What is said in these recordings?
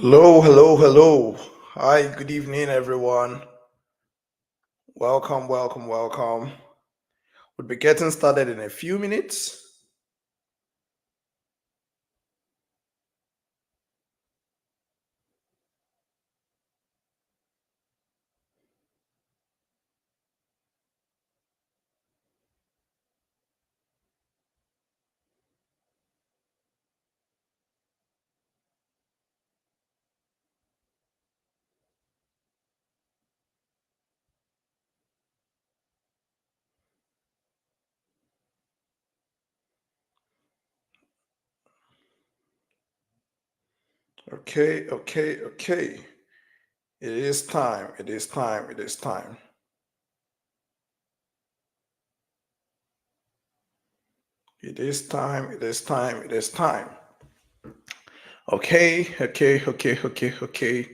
Hello, hello, hello. Hi, good evening, everyone. Welcome, welcome, welcome. We'll be getting started in a few minutes. Okay, okay, okay. It is time. It is time. It is time. It is time. It is time. It is time. Okay, okay, okay, okay, okay.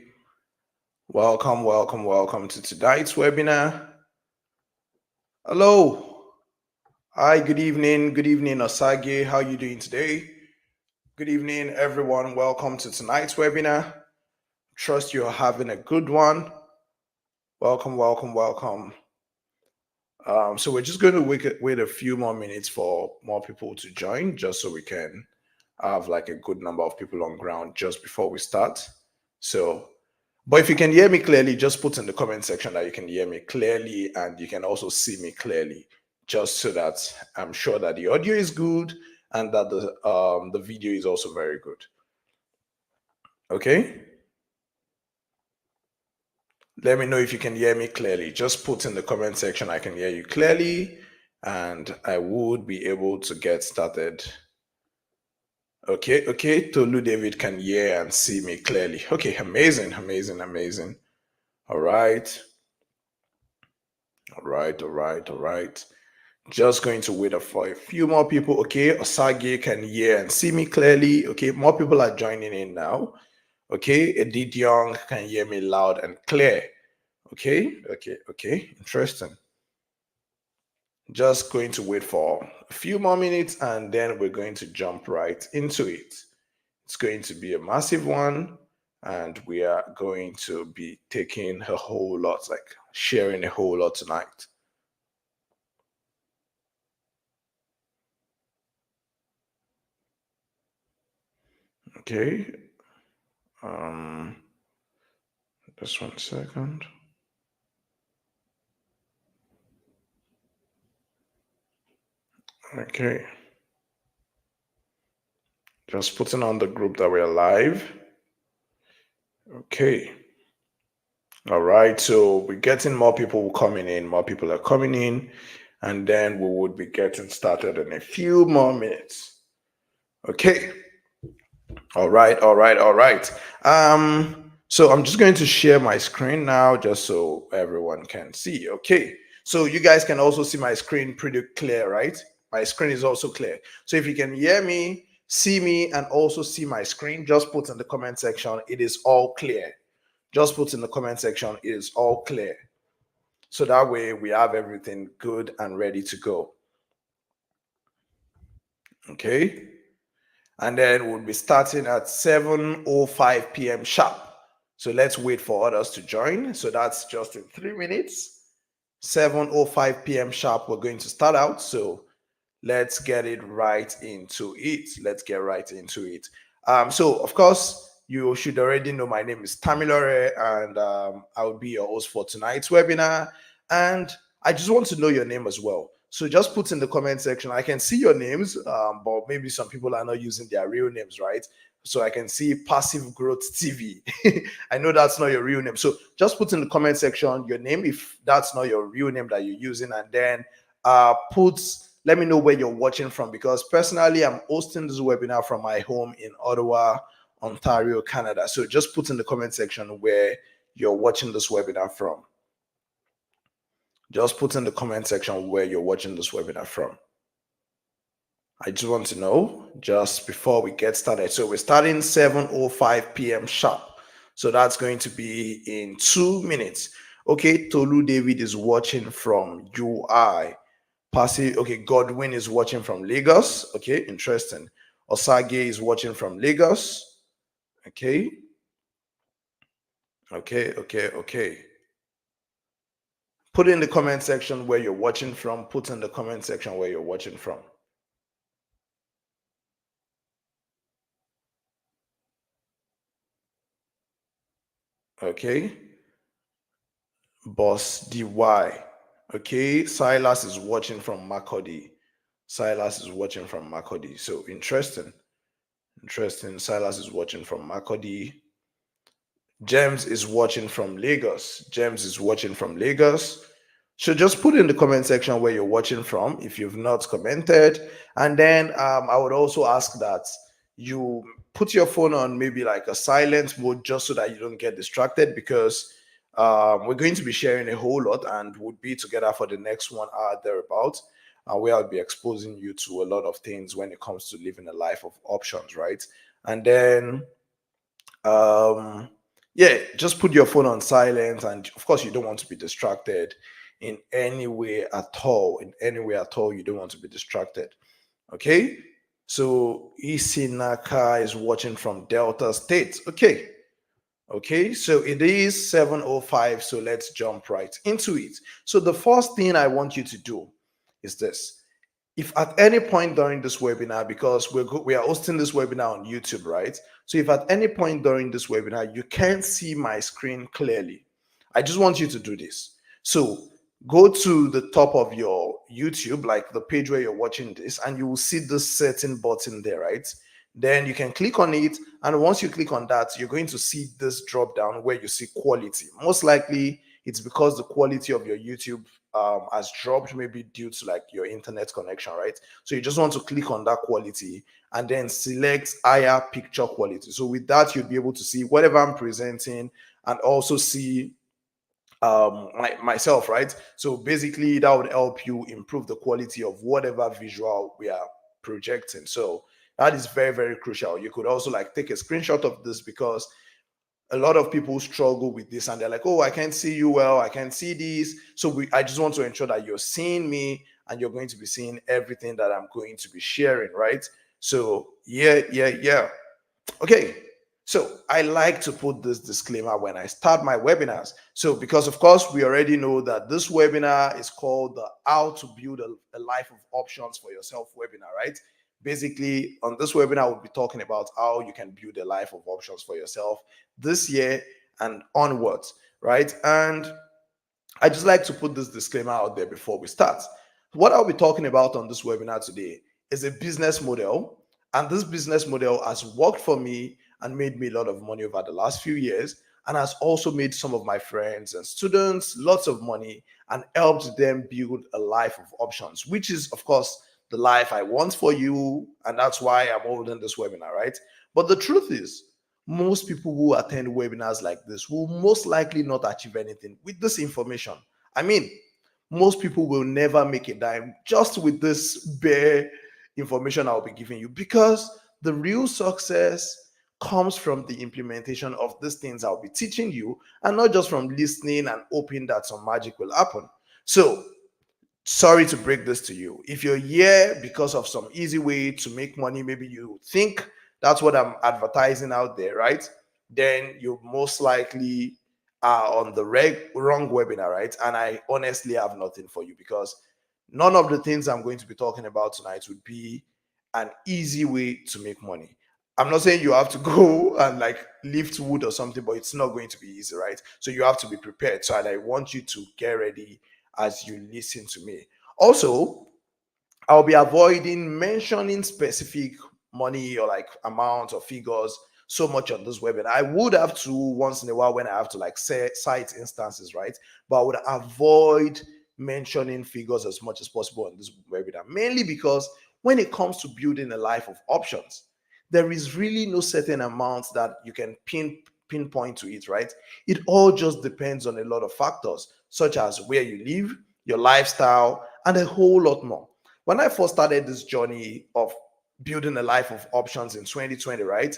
Welcome, welcome, welcome to tonight's webinar. Hello. Hi, good evening. Good evening, Osage. How are you doing today? Good evening, everyone. Welcome to tonight's webinar. Trust you're having a good one. Welcome, welcome, welcome. So we're just going to wait a few more minutes for more people to join, just so we can have like a good number of people on ground just before we start. So, but if you can hear me clearly, just put in the comment section that you can hear me clearly and you can also see me clearly, just so that I'm sure that the audio is good and that the video is also very good. Okay. Let me know if you can hear me clearly. Just put in the comment section I can hear you clearly and I would be able to get started. Okay, okay. Tolu David can hear and see me clearly. Okay, amazing, amazing, amazing. All right. All right, all right, all right. Just going to wait for a few more people. Okay, Osage can hear and see me clearly. Okay, more people are joining in now. Okay, Edith Young can hear me loud and clear. Okay, okay, okay. Interesting. Just going to wait for a few more minutes and then we're going to jump right into it. It's going to be a massive one and we are going to be taking a whole lot, like sharing a whole lot tonight. Okay. Um, just 1 second. Okay. Just putting on the group that we're live. Okay. All right. So we're getting more people coming in. More people are coming in. And then we would be getting started in a few more minutes. Okay. All right. All right. All right. So I'm just going to share my screen now just so everyone can see. Okay. So you guys can also see my screen pretty clear, right? My screen is also clear. So if you can hear me, see me, and also see my screen, just put in the comment section. It is all clear. Just put in the comment section. It is all clear. So that way we have everything good and ready to go. Okay. And then we'll be starting at 7:05 p.m. sharp. So let's wait for others to join. So that's just in 3 minutes. 7:05 p.m. sharp, we're going to start out. So let's get it right into it. Let's get right into it. So of course, you should already know my name is Tamilore, and I will be your host for tonight's webinar. And I just want to know your name as well. So just put in the comment section. I can see your names, but maybe some people are not using their real names, right? So I can see Passive Growth TV. I know that's not your real name. So just put in the comment section your name if that's not your real name that you're using, and then let me know where you're watching from, because personally I'm hosting this webinar from my home in Ottawa, Ontario, Canada. So just put in the comment section where you're watching this webinar from. Just put in the comment section where you're watching this webinar from. I just want to know just before we get started. So we're starting 7:05 p.m. sharp. So that's going to be in 2 minutes. Okay, Tolu David is watching from UI. Okay, Godwin is watching from Lagos. Okay, interesting. Osage is watching from Lagos. Okay. Okay, okay, okay. Put in the comment section where you're watching from. Put in the comment section where you're watching from. Okay. Boss DY. Okay. Silas is watching from Makodi. Silas is watching from Makodi. So interesting. Interesting. Silas is watching from Makodi. James is watching from Lagos. James is watching from Lagos. So just put in the comment section where you're watching from if you've not commented. And then I would also ask that you put your phone on maybe like a silent mode just so that you don't get distracted because we're going to be sharing a whole lot and would be together for the next 1 hour thereabout. Where I'll be exposing you to a lot of things when it comes to living a life of options, right? And then um yeah, just put your phone on silent, and of course you don't want to be distracted in any way at all. In any way at all, you don't want to be distracted. Okay. So Isinaka is watching from Delta State. Okay. Okay, so it is 7:05, so let's jump right into it. So the first thing I want you to do is this. If at any point during this webinar, because we are hosting this webinar on YouTube, right? So if at any point during this webinar you can't see my screen clearly, I just want you to do this. So go to the top of your YouTube, like the page where you're watching this, and you will see this setting button there, right? Then you can click on it, and once you click on that, you're going to see this drop down where you see quality. Most likely it's because the quality of your YouTube has dropped, maybe due to like your internet connection, right? So you just want to click on that quality and then select higher picture quality. So with that, you'll be able to see whatever I'm presenting and also see myself, right? So basically that would help you improve the quality of whatever visual we are projecting. So that is very, very crucial. You could also like take a screenshot of this because a lot of people struggle with this and they're like, oh, I can't see you well, I can't see this. So I just want to ensure that you're seeing me and you're going to be seeing everything that I'm going to be sharing, right? So yeah, yeah, yeah. Okay, so I like to put this disclaimer when I start my webinars. So, because of course, we already know that this webinar is called the How to Build a Life of Options for Yourself webinar, right? Basically, on this webinar, we'll be talking about how you can build a life of options for yourself this year and onwards, right? And I just like to put this disclaimer out there before we start. What I'll be talking about on this webinar today is a business model, and this business model has worked for me and made me a lot of money over the last few years, and has also made some of my friends and students lots of money and helped them build a life of options, which is, of course, the life I want for you, and that's why I'm holding this webinar, right? But the truth is, most people who attend webinars like this will most likely not achieve anything with this information. I mean, most people will never make a dime just with this bare information I'll be giving you because the real success comes from the implementation of these things I'll be teaching you and not just from listening and hoping that some magic will happen. So, sorry to break this to you. If you're here because of some easy way to make money, maybe you think that's what I'm advertising out there, right? Then you most likely are on the wrong webinar, right? And I honestly have nothing for you because none of the things I'm going to be talking about tonight would be an easy way to make money. I'm not saying you have to go and like lift wood or something, but it's not going to be easy, right? So you have to be prepared. So and I want you to get ready as you listen to me. Also, I'll be avoiding mentioning specific money or like amount or figures so much on this webinar. I would have to once in a while when I have to like say cite instances, right? But I would avoid mentioning figures as much as possible on this webinar, mainly because when it comes to building a life of options, there is really no certain amount that you can pinpoint to it, right? It all just depends on a lot of factors, such as where you live, your lifestyle, and a whole lot more. When I first started this journey of building a life of options in 2020, right?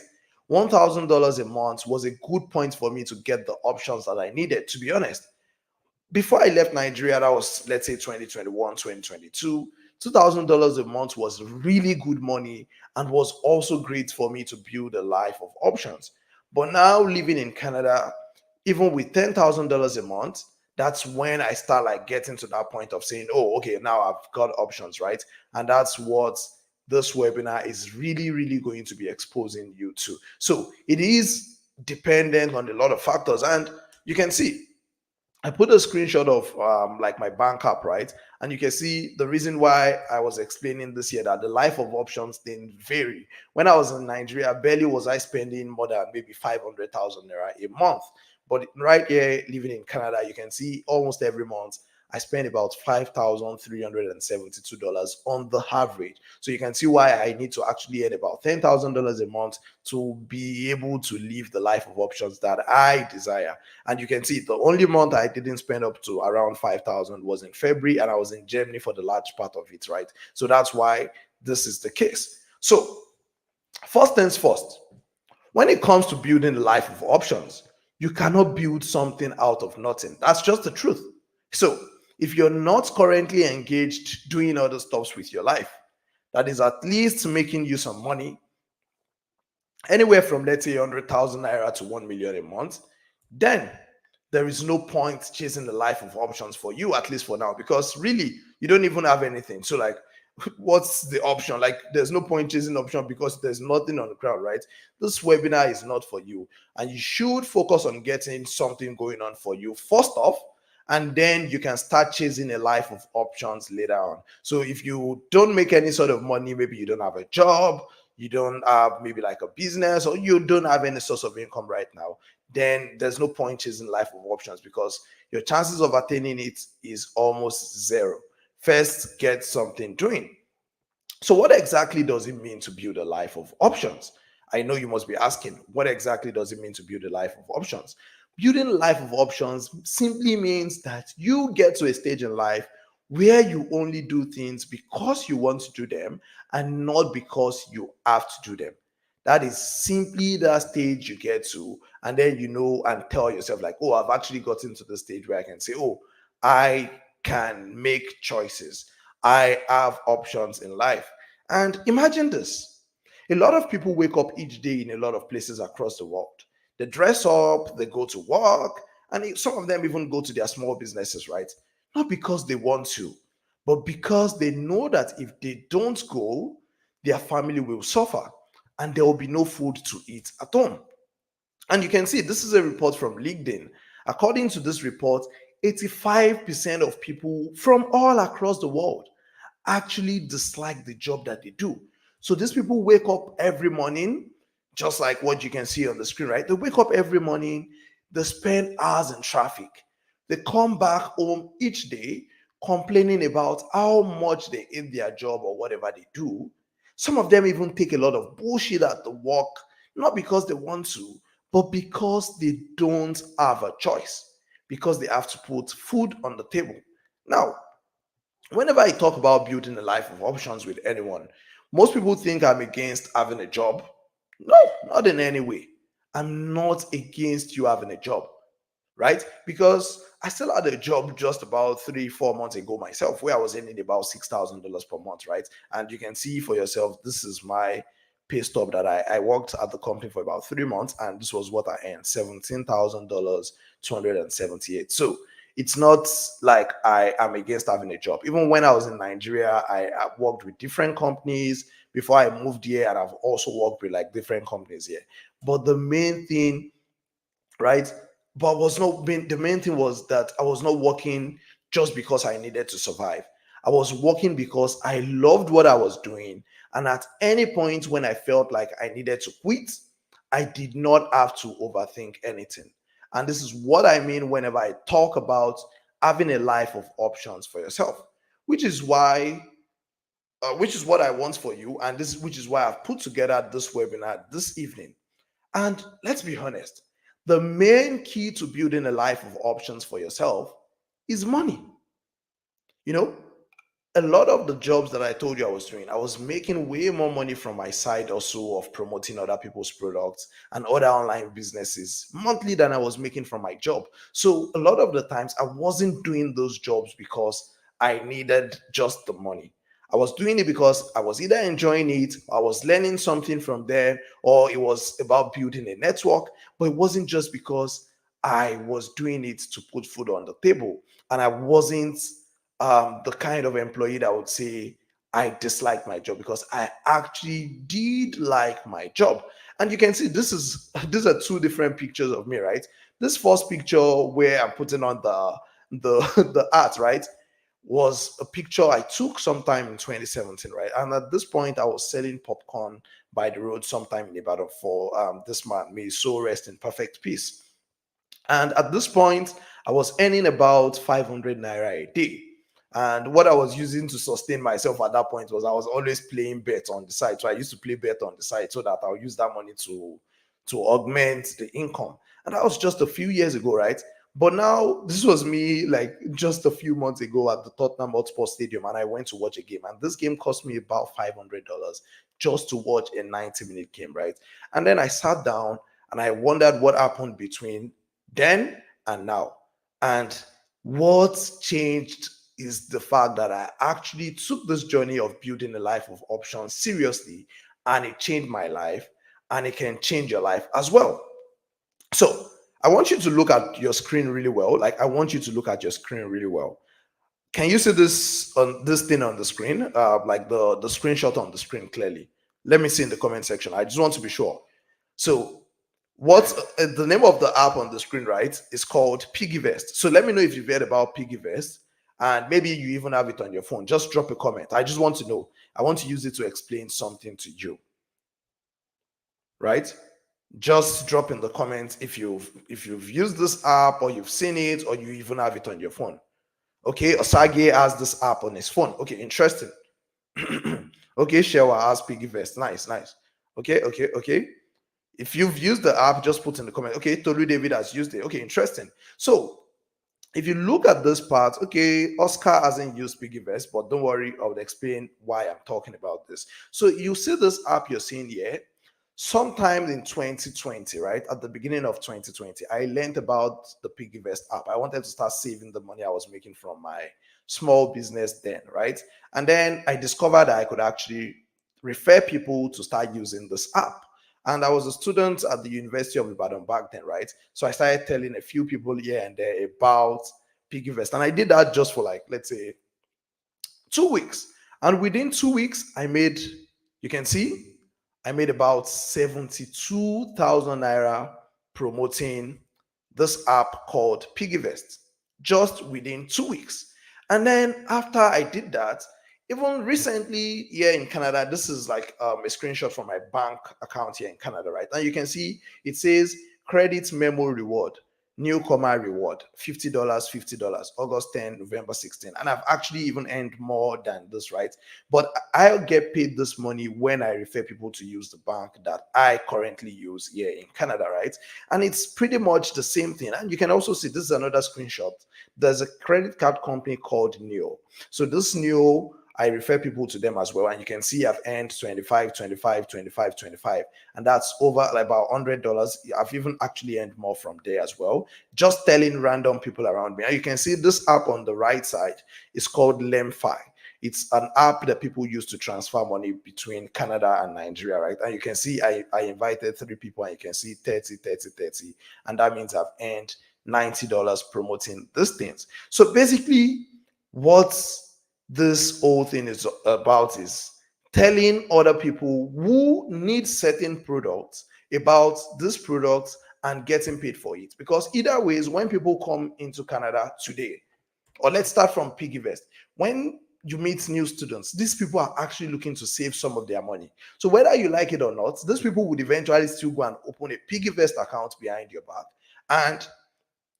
$1,000 a month was a good point for me to get the options that I needed, to be honest. Before I left Nigeria, that was, let's say, 2021, 2022. $2,000 a month was really good money and was also great for me to build a life of options. But now living in Canada, even with $10,000 a month, that's when I start like getting to that point of saying, oh, okay, now I've got options, right? And that's what this webinar is really, really going to be exposing you to. So it is dependent on a lot of factors. And you can see, I put a screenshot of like my bank app, right? And you can see the reason why I was explaining this here that the life of options didn't vary. When I was in Nigeria, barely was I spending more than maybe 500,000 naira a month. But right here, living in Canada, you can see almost every month I spend about $5,372 on the average. So you can see why I need to actually earn about $10,000 a month to be able to live the life of options that I desire. And you can see the only month I didn't spend up to around 5,000 was in February, and I was in Germany for the large part of it, right? So that's why this is the case. So first things first, when it comes to building a life of options, you cannot build something out of nothing. That's just the truth. So if you're not currently engaged doing other stuffs with your life, that is at least making you some money, anywhere from let's say 100,000 naira to 1 million a month, then there is no point chasing the life of options for you, at least for now, because really you don't even have anything. So like, what's the option? Like, there's no point chasing option because there's nothing on the ground, right? This webinar is not for you, and you should focus on getting something going on for you first off, and then you can start chasing a life of options later on. So if you don't make any sort of money, maybe you don't have a job, you don't have maybe like a business, or you don't have any source of income right now, then there's no point chasing life of options because your chances of attaining it is almost zero. First, get something doing. So what exactly does it mean to build a life of options? I know you must be asking, what exactly does it mean to build a life of options? Building a life of options simply means that you get to a stage in life where you only do things because you want to do them and not because you have to do them. That is simply the stage you get to, and then you know and tell yourself, like, oh, I've actually gotten to the stage where I can say, oh, I can make choices. I have options in life. And imagine this, a lot of people wake up each day in a lot of places across the world. They dress up, they go to work, and some of them even go to their small businesses, right? Not because they want to, but because they know that if they don't go, their family will suffer and there will be no food to eat at home. And you can see this is a report from LinkedIn. According to this report, 85% of people from all across the world actually dislike the job that they do. So these people wake up every morning, just like what you can see on the screen, right? They wake up every morning, they spend hours in traffic. They come back home each day complaining about how much they hate their job or whatever they do. Some of them even take a lot of bullshit at the work, not because they want to, but because they don't have a choice, because they have to put food on the table. Now, whenever I talk about building a life of options with anyone, most people think I'm against having a job. No, not in any way. I'm not against you having a job, right? Because I still had a job just about 3, 4 months ago myself, where I was earning about $6,000 per month, right? And you can see for yourself, this is my pay stub that I worked at the company for about 3 months, and this was what I earned, $17,000, 278. So it's not like I am against having a job. Even when I was in Nigeria, I worked with different companies before I moved here, and I've also worked with like different companies here. But the main thing, right? But was not being the main thing was that I was not working just because I needed to survive. I was working because I loved what I was doing. And at any point when I felt like I needed to quit, I did not have to overthink anything. And this is what I mean whenever I talk about having a life of options for yourself, which is why which is what I want for you, and this which is why I've put together this webinar this evening. And let's be honest, the main key to building a life of options for yourself is money. You know, a lot of the jobs that I told you I was doing, I was making way more money from my side also of promoting other people's products and other online businesses monthly than I was making from my job. So a lot of the times I wasn't doing those jobs because I needed just the money. I was doing it because I was either enjoying it, I was learning something from there, or it was about building a network, but it wasn't just because I was doing it to put food on the table. And I wasn't the kind of employee that would say I dislike my job, because I actually did like my job. And you can see these are two different pictures of me, right? This first picture where I'm putting on the the art, right, was a picture I took sometime in 2017, right? And at this point, I was selling popcorn by the road sometime in Ibadan for this man. May his soul rest in perfect peace. And at this point, I was earning about 500 naira a day. And what I was using to sustain myself at that point was I was always playing bet on the side. So I used to play bet on the side so that I'll use that money to augment the income. And that was just a few years ago, right? But now this was me like just a few months ago at the Tottenham Hotspur Stadium, and I went to watch a game. And this game cost me about $500 just to watch a 90-minute game, right? And then I sat down and I wondered what happened between then and now. And what's changed is the fact that I actually took this journey of building a life of options seriously, and it changed my life, and it can change your life as well. So I want you to look at your screen really well. Like, I want you to look at your screen really well. Can you see this thing on the screen? Like the screenshot on the screen clearly. Let me see in the comment section. I just want to be sure. So what the name of the app on the screen, right, is called Piggyvest. So let me know if you've heard about Piggyvest, and maybe you even have it on your phone. Just drop a comment. I just want to know. I want to use it to explain something to you, right? Just drop in the comments if you've used this app, or you've seen it, or you even have it on your phone. Okay, Osage has this app on his phone. Okay, interesting. Okay, Shewa has Piggyvest. Nice, nice. Okay. If you've used the app, just put in the comment. Okay, Tolu David has used it. Okay, interesting. So if you look at this part, okay, Oscar hasn't used Piggyvest, but don't worry, I would explain why I'm talking about this. So you see this app you're seeing here. Sometime in 2020, right at the beginning of 2020, I learned about the Piggyvest app. I wanted to start saving the money I was making from my small business then, right? And then I discovered that I could actually refer people to start using this app. And I was a student at the University of Ibadan back then, right? So I started telling a few people here and there about Piggyvest. And I did that just for, like, let's say 2 weeks. And within 2 weeks, you can see, I made about 72,000 naira promoting this app called Piggyvest just within 2 weeks. And then after I did that, even recently here in Canada, this is like a screenshot from my bank account here in Canada, right? And you can see it says credit memo reward, newcomer reward, $50, $50, August 10, November 16. And I've actually even earned more than this, right? But I'll get paid this money when I refer people to use the bank that I currently use here in Canada, right? And it's pretty much the same thing. And you can also see this is another screenshot. There's a credit card company called Neo. So this Neo, I refer people to them as well. And you can see I've earned 25, 25, 25, 25. And that's over like about $100. I've even actually earned more from there as well, just telling random people around me. And you can see this app on the right side is called Lemfi. It's an app that people use to transfer money between Canada and Nigeria, right? And you can see I invited 3 people, and you can see 30, 30, 30. And that means I've earned $90 promoting these things. So basically, what this whole thing is about is telling other people who need certain products about this product and getting paid for it. Because either ways, when people come into Canada today, or let's start from Piggyvest. When you meet new students, these people are actually looking to save some of their money. So whether you like it or not, these people would eventually still go and open a Piggyvest account behind your back, and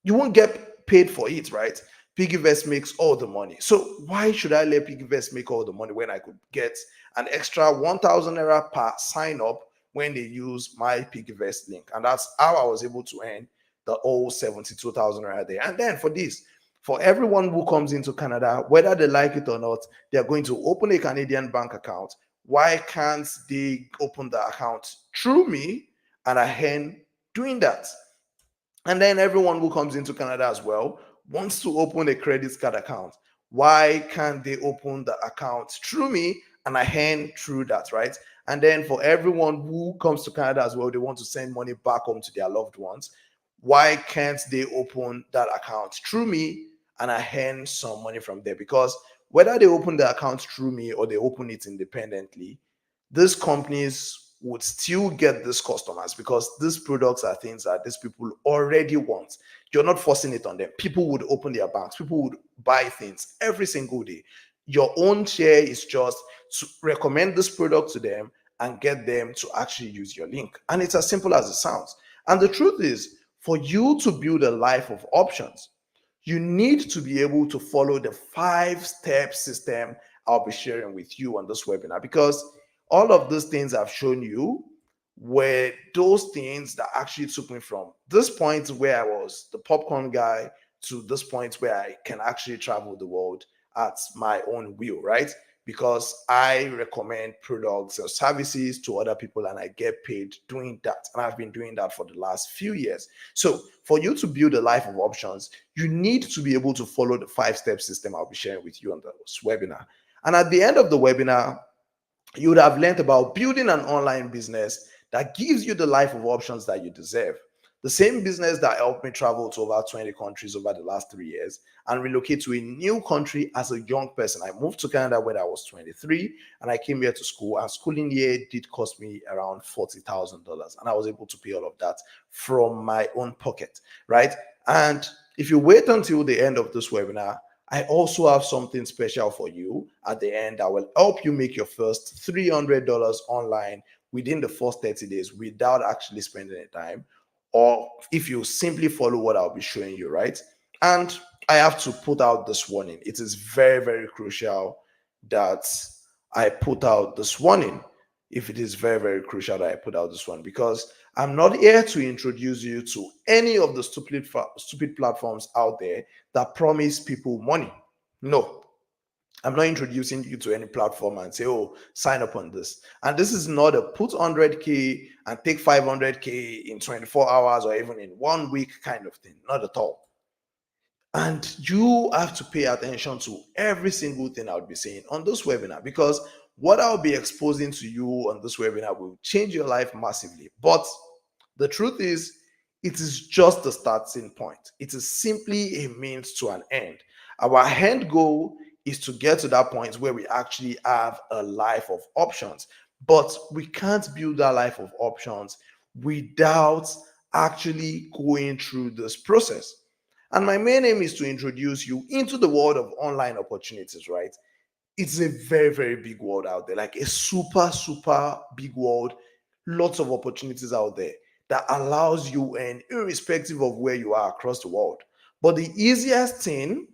you won't get paid for it, right? Piggyvest makes all the money. So why should I let Piggyvest make all the money when I could get an extra 1,000 naira per sign up when they use my Piggyvest link? And that's how I was able to earn the whole 72,000 naira there. And then for everyone who comes into Canada, whether they like it or not, they're going to open a Canadian bank account. Why can't they open the account through me, and I earn doing that? And then everyone who comes into Canada as well wants to open a credit card account. Why can't they open the account through me, and I earn through that, right? And then for everyone who comes to Canada as well, they want to send money back home to their loved ones. why can't they open that account through me and I earn some money from there? Because whether they open the account through me or they open it independently, these companies would still get these customers because these products are things that these people already want. You're not forcing it on them. People would open their banks, people would buy things every single day. Your own share is just to recommend this product to them and get them to actually use your link. And it's as simple as it sounds. And the truth is, for you to build a life of options, you need to be able to follow the 5-step system I'll be sharing with you on this webinar, because all of those things I've shown you were those things that actually took me from this point where I was the popcorn guy to this point where I can actually travel the world at my own will, right? Because I recommend products or services to other people and I get paid doing that. And I've been doing that for the last few years. So for you to build a life of options, you need to be able to follow the 5-step system I'll be sharing with you on this webinar. And at the end of the webinar, you would have learned about building an online business that gives you the life of options that you deserve. The same business that helped me travel to over 20 countries over the last 3 years and relocate to a new country as a young person. I moved to Canada when I was 23 and I came here to school, and schooling here did cost me around $40,000. And I was able to pay all of that from my own pocket, right? And if you wait until the end of this webinar, I also have something special for you at the end that will help you make your first $300 online within the first 30 days without actually spending any time, or if you simply follow what I'll be showing you, right? And I have to put out this warning. It is very, very crucial that I put out this warning. If it is very, very crucial that I put out this one, because I'm not here to introduce you to any of the stupid platforms out there that promise people money. No, I'm not introducing you to any platform and say, oh, sign up on this. And this is not a put 100K and take 500K in 24 hours or even in 1 week kind of thing. Not at all. And you have to pay attention to every single thing I'll be saying on this webinar, because what I'll be exposing to you on this webinar will change your life massively. But the truth is, it is just the starting point. It is simply a means to an end. Our end goal is to get to that point where we actually have a life of options. But we can't build that life of options without actually going through this process. And my main aim is to introduce you into the world of online opportunities, right? It's a very, very big world out there, like a super, super big world, lots of opportunities out there that allows you, and irrespective of where you are across the world. But the easiest thing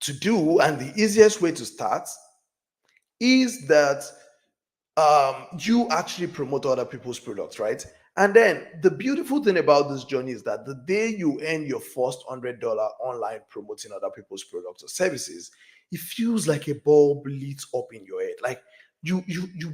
to do and the easiest way to start is that you actually promote other people's products, right? And then the beautiful thing about this journey is that the day you earn your first $100 online promoting other people's products or services, it feels like a bulb lit up in your head. Like you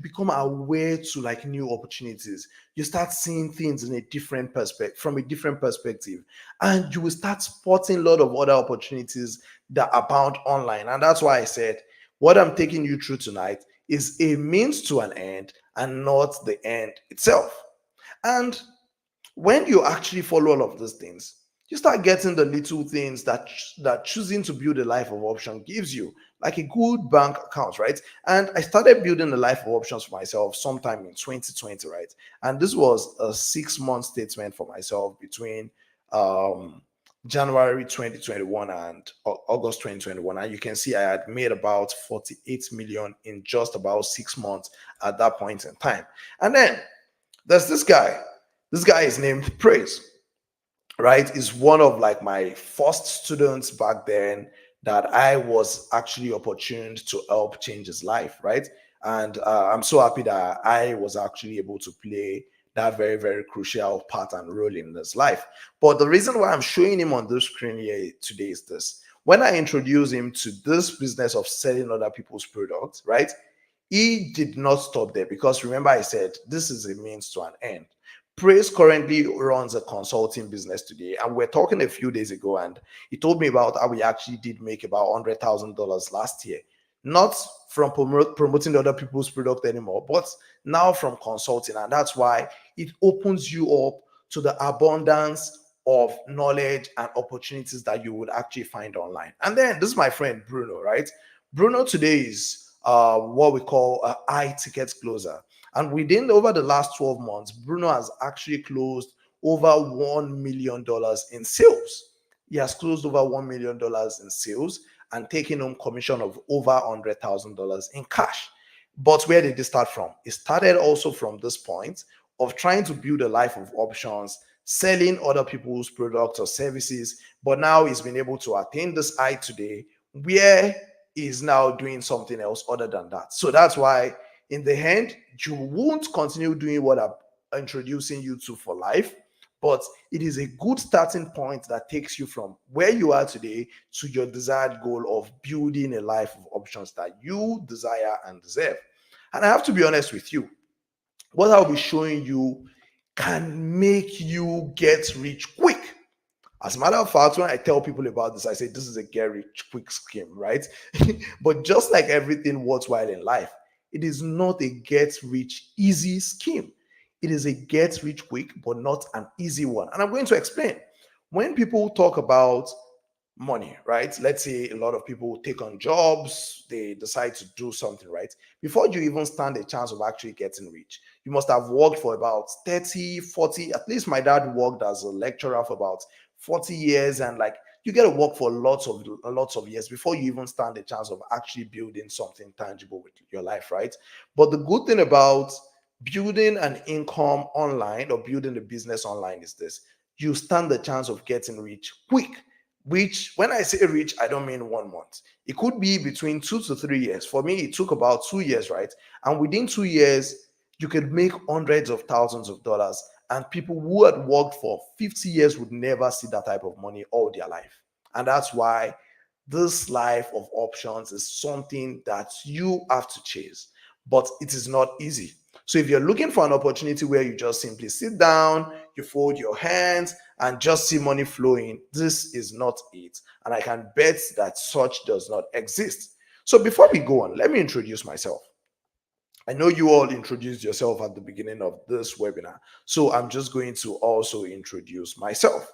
become aware to like new opportunities. You start seeing things in a different perspective, from a different perspective, and you will start spotting a lot of other opportunities that abound online. And that's why I said what I'm taking you through tonight is a means to an end and not the end itself. And when you actually follow all of those things, you start getting the little things that choosing to build a life of option gives you, like a good bank account, right? And I started building a life of options for myself sometime in 2020, right? And this was a 6-month statement for myself between um January 2021 and August 2021. And you can see I had made about 48 million in just about 6 months at that point in time. And then there's this guy. This guy is named Praise, right? Is one of like my first students back then that I was actually opportuned to help change his life, right? And I'm so happy that I was actually able to play that very, very crucial part and role in his life. But the reason why I'm showing him on this screen here today is this. When I introduced him to this business of selling other people's products, right? He did not stop there, because remember I said this is a means to an end. Praise currently runs a consulting business today, and we're talking a few days ago, and he told me about how we actually did make about $100,000 last year, not from promoting other people's product anymore, but now from consulting. And that's why it opens you up to the abundance of knowledge and opportunities that you would actually find online. And then this is my friend Bruno, right? Bruno today is what we call a high ticket closer. And within over the last 12 months, Bruno has actually closed over $1 million in sales. He has closed over $1 million in sales and taken home commission of over $100,000 in cash. But where did it start from? It started also from this point of trying to build a life of options, selling other people's products or services. But now he's been able to attain this height today where he's now doing something else other than that. So that's why, in the end, you won't continue doing what I'm introducing you to for life, but it is a good starting point that takes you from where you are today to your desired goal of building a life of options that you desire and deserve. And I have to be honest with you, what I'll be showing you can make you get rich quick. As a matter of fact, when I tell people about this, I say this is a get rich quick scheme, right? But just like everything worthwhile in life, it is not a get rich easy scheme. It is a get rich quick, but not an easy one. And I'm going to explain. When people talk about money, right? Let's say a lot of people take on jobs, they decide to do something, right? Before you even stand a chance of actually getting rich, you must have worked for about 30, 40. At least my dad worked as a lecturer for about 40 years, and like you get to work for lots of years before you even stand a chance of actually building something tangible with your life, right? But the good thing about building an income online or building a business online is this: you stand the chance of getting rich quick. Which, when I say rich, I don't mean 1 month. It could be between 2 to 3 years. For me, it took about 2 years, right? And within 2 years, you could make hundreds of thousands of dollars. And people who had worked for 50 years would never see that type of money all their life. And that's why this life of options is something that you have to chase, but it is not easy. So if you're looking for an opportunity where you just simply sit down, you fold your hands, and just see money flowing, this is not it. And I can bet that such does not exist. So before we go on, let me introduce myself. I know you all introduced yourself at the beginning of this webinar, so I'm just going to also introduce myself.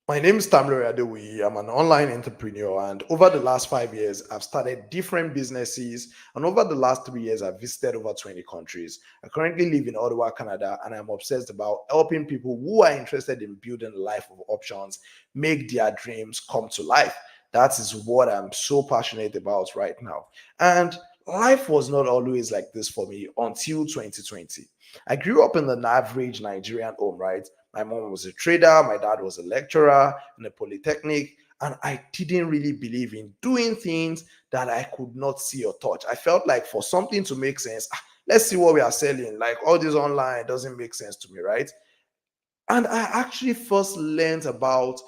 My name is Tamlori Adewi. I'm an online entrepreneur, and over the last 5 years, I've started different businesses. And over the last 3 years, I've visited over 20 countries. I currently live in Ottawa, Canada, and I'm obsessed about helping people who are interested in building a life of options make their dreams come to life. That is what I'm so passionate about right now. And life was not always like this for me until 2020. I grew up in an average Nigerian home, right? My mom was a trader, my dad was a lecturer in a polytechnic, and I didn't really believe in doing things that I could not see or touch. I felt like for something to make sense, let's see what we are selling. Like all this online doesn't make sense to me, right? And I actually first learned about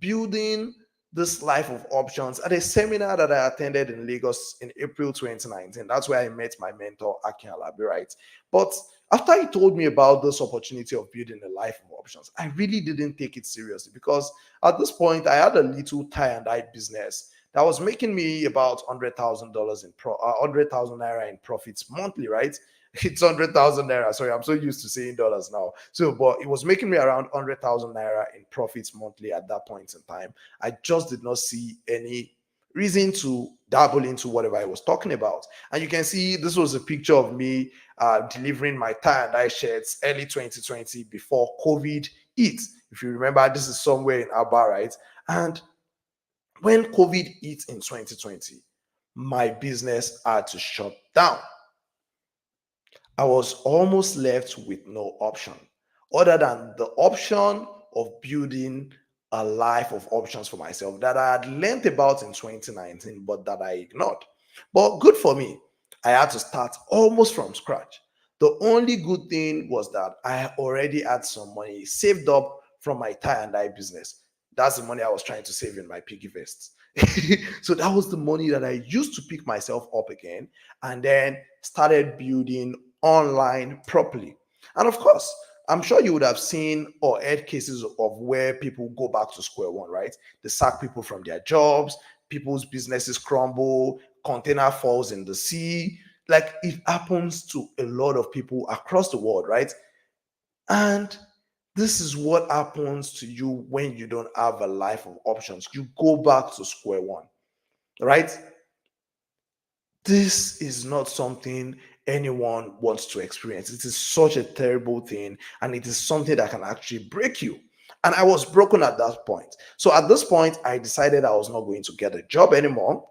building this life of options at a seminar that I attended in Lagos in April 2019. That's where I met my mentor, Akin Alabi, right? But after he told me about this opportunity of building a life of options, I really didn't take it seriously because at this point I had a little tie and dye business that was making me about $100,000 in 100,000 naira in profits monthly, right? It's 100,000 naira. Sorry, I'm so used to saying dollars now. So, but it was making me around 100,000 naira in profits monthly at that point in time. I just did not see any reason to dabble into whatever I was talking about. And you can see this was a picture of me delivering my tie and dye shirts early 2020 before COVID hit. If you remember, this is somewhere in Aba, right? And when COVID hit in 2020, my business had to shut down. I was almost left with no option other than the option of building a life of options for myself that I had learned about in 2019, but that I ignored. But good for me, I had to start almost from scratch. The only good thing was that I already had some money saved up from my tie and dye business. That's the money I was trying to save in my piggy vest. So that was the money that I used to pick myself up again and then started building online properly. And of course, I'm sure you would have seen or heard cases of where people go back to square one, right? They sack people from their jobs, people's businesses crumble, container falls in the sea. Like it happens to a lot of people across the world, right? And this is what happens to you when you don't have a life of options. You go back to square one, right? This is not something anyone wants to experience. It is such a terrible thing, and it is something that can actually break you. And I was broken at that point. So at this point, I decided I was not going to get a job anymore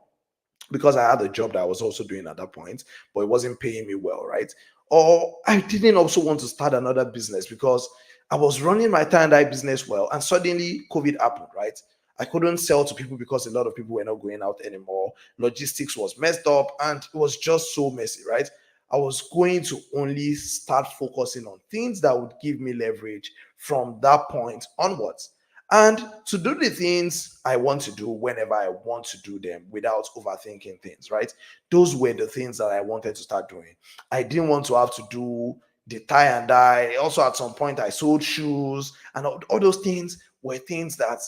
because I had a job that I was also doing at that point, but it wasn't paying me well, right? Or I didn't also want to start another business because I was running my tie and dye business well, and suddenly COVID happened, right? I couldn't sell to people because a lot of people were not going out anymore. Logistics was messed up, and it was just so messy, right? I was going to only start focusing on things that would give me leverage from that point onwards. And to do the things I want to do whenever I want to do them without overthinking things, right? Those were the things that I wanted to start doing. I didn't want to have to do the tie and dye. Also, at some point, I sold shoes, and all those things were things that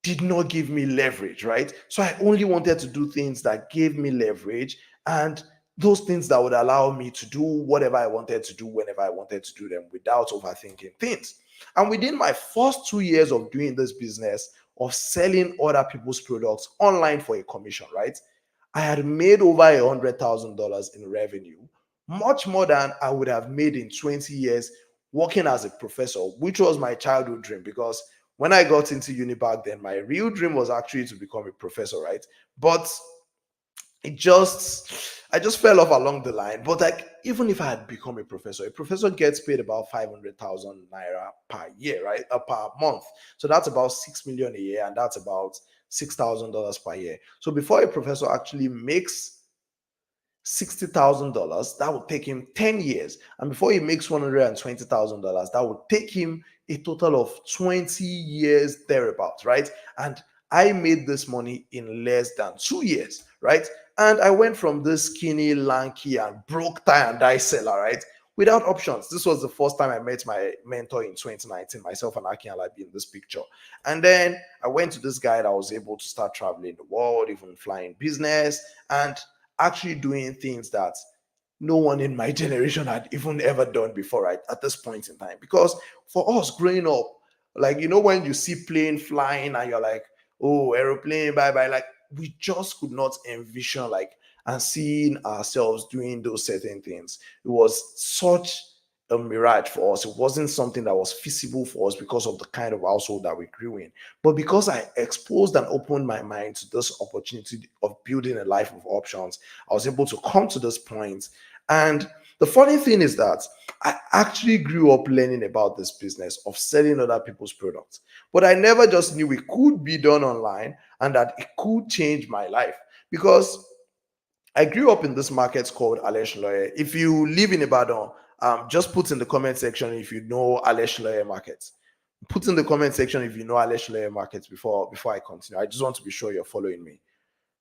did not give me leverage, right? So I only wanted to do things that gave me leverage, and those things that would allow me to do whatever I wanted to do whenever I wanted to do them without overthinking things. And within my first 2 years of doing this business, of selling other people's products online for a commission, right? I had made over $100,000 in revenue, much more than I would have made in 20 years working as a professor, which was my childhood dream. Because when I got into uni back then, my real dream was actually to become a professor, right? But I just fell off along the line. But like, even if I had become a professor gets paid about 500,000 naira per year, right? Per month. So that's about 6 million a year, and that's about $6,000 per year. So before a professor actually makes $60,000, that would take him 10 years. And before he makes $120,000, that would take him a total of 20 years thereabouts, right? And I made this money in less than 2 years, right? And I went from this skinny, lanky, and broke tie and dye seller, right? Without options. This was the first time I met my mentor in 2019, myself and Aki Alabi in this picture. And then I went to this guy that was able to start traveling the world, even flying business, and actually doing things that no one in my generation had even ever done before, right? At this point in time. Because for us growing up, like, when you see plane flying and you're like, oh, aeroplane, bye bye, like, we just could not envision, like, and seeing ourselves doing those certain things. It was such a mirage for us. It wasn't something that was feasible for us because of the kind of household that we grew in. But because I exposed and opened my mind to this opportunity of building a life of options, I was able to come to this point. And the funny thing is that I actually grew up learning about this business of selling other people's products. But I never just knew it could be done online and that it could change my life. Because I grew up in this market called Alesh Lawyer. If you live in Ibadan, just put in the comment section if you know Alesh Lawyer Market. Put in the comment section if you know Alesh Lawyer Market before I continue. I just want to be sure you're following me.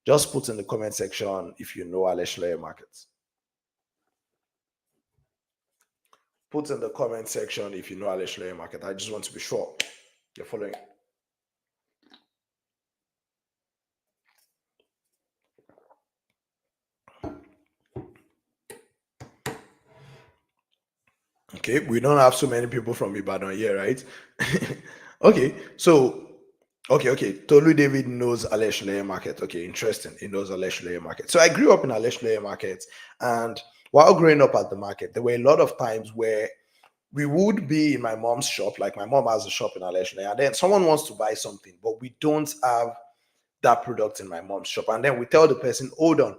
Just put in the comment section if you know Alesh Lawyer Market. Put in the comment section if you know Alesh Lawyer Market. I just want to be sure you're following. Okay, we don't have so many people from Ibadan here, right? Okay, so okay. Tolu David knows Alesh Layer Market. Okay, interesting. He knows Alesh Layer Market. So I grew up in Alesh Layer Market, and while growing up at the market, there were a lot of times where we would be in my mom's shop. Like, my mom has a shop in Alesh Layer, and then someone wants to buy something, but we don't have that product in my mom's shop. And then we tell the person, hold on,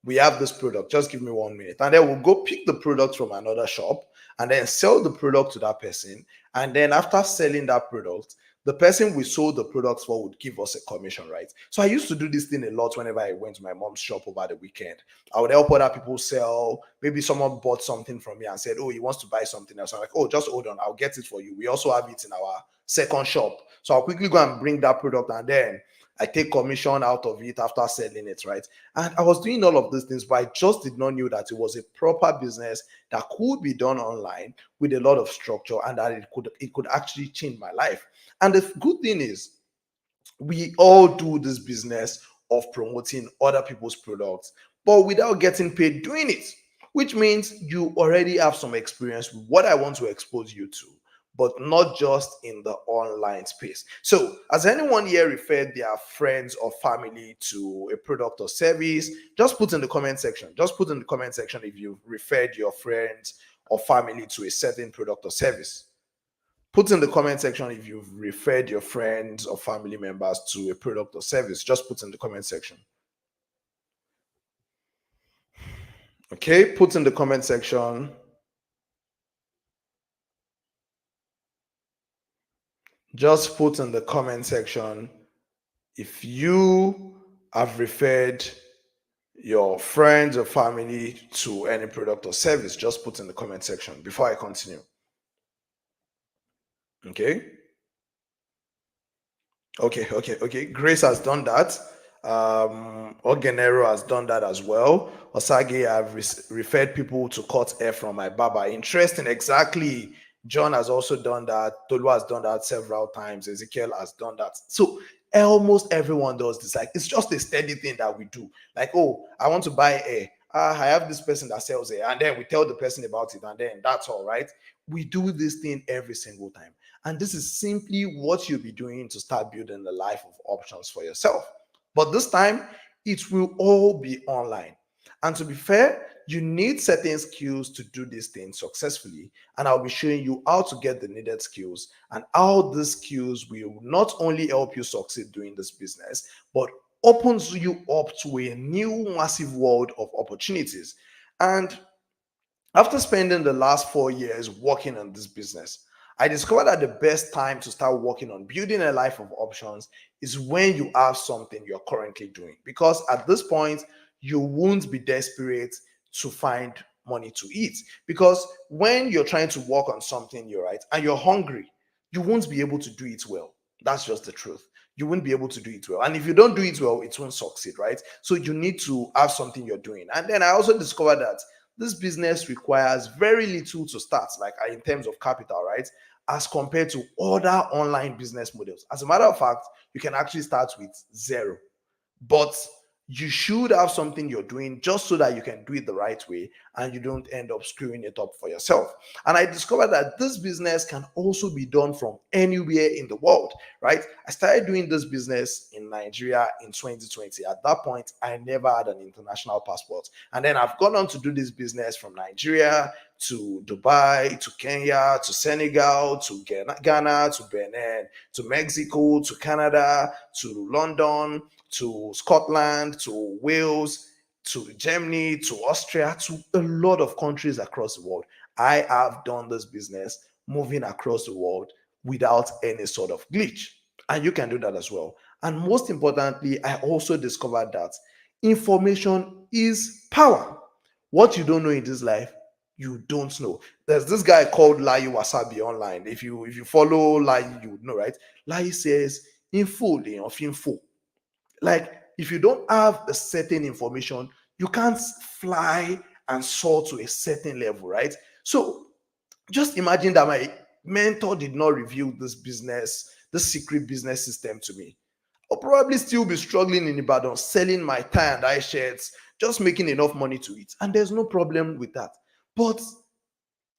we have this product, just give me 1 minute. And then we'll go pick the product from another shop and then sell the product to that person. And then after selling that product, the person we sold the products for would give us a commission, right? So I used to do this thing a lot whenever I went to my mom's shop over the weekend. I would help other people sell. Maybe someone bought something from me and said, oh, he wants to buy something else. I'm like, oh, just hold on, I'll get it for you. We also have it in our second shop. So I'll quickly go and bring that product, and then I take commission out of it after selling it, right? And I was doing all of these things, but I just did not know that it was a proper business that could be done online with a lot of structure, and that it could actually change my life. And the good thing is, we all do this business of promoting other people's products, but without getting paid doing it. which means you already have some experience with what I want to expose you to, but not just in the online space. So, has anyone here referred their friends or family to a product or service? Just put in the comment section. Just put in the comment section if you've referred your friends or family to a certain product or service. Put in the comment section if you've referred your friends or family members to a product or service. Just put in the comment section. Okay, put in the comment section. Just put in the comment section if you have referred your friends or family to any product or service. Just put in the comment section before I continue. Okay. Okay. Grace has done that. Ogenero has done that as well. Osage, I've referred people to cut hair from my barber. Interesting, exactly. John has also done that. Tolu has done that several times. Ezekiel has done that. So almost everyone does this. Like, it's just a steady thing that we do. Like, oh, I want to buy hair. I have this person that sells hair, and then we tell the person about it, and then that's all right. We do this thing every single time. And this is simply what you'll be doing to start building a life of options for yourself. But this time, it will all be online. And to be fair, you need certain skills to do these things successfully. And I'll be showing you how to get the needed skills and how these skills will not only help you succeed doing this business, but opens you up to a new massive world of opportunities. And after spending the last 4 years working on this business, I discovered that the best time to start working on building a life of options is when you have something you're currently doing. Because at this point, you won't be desperate to find money to eat. Because when you're trying to work on something, you're right, and you're hungry, you won't be able to do it well. That's just the truth. You won't be able to do it well. And if you don't do it well, it won't succeed, right? So you need to have something you're doing. And then I also discovered that this business requires very little to start, like in terms of capital, right? As compared to other online business models. As a matter of fact, you can actually start with zero. But you should have something you're doing just so that you can do it the right way and you don't end up screwing it up for yourself. And I discovered that this business can also be done from anywhere in the world, right? I started doing this business in Nigeria in 2020. At that point, I never had an international passport. And then I've gone on to do this business from Nigeria to Dubai, to Kenya, to Senegal, to Ghana, to Benin, to Mexico, to Canada, to London, to Scotland, to Wales, to Germany, to Austria, to a lot of countries across the world. I have done this business moving across the world without any sort of glitch. And you can do that as well. And most importantly, I also discovered that information is power. What you don't know in this life, you don't know. There's this guy called Lai Wasabi online. If you follow Lai, you would know, right? Lai says info, of info. Like, if you don't have a certain information, you can't fly and soar to a certain level, right? So just imagine that my mentor did not reveal this secret business system to me. I'll probably still be struggling in Ibadan, selling my tie and eye shirts, just making enough money to eat. And there's no problem with that. But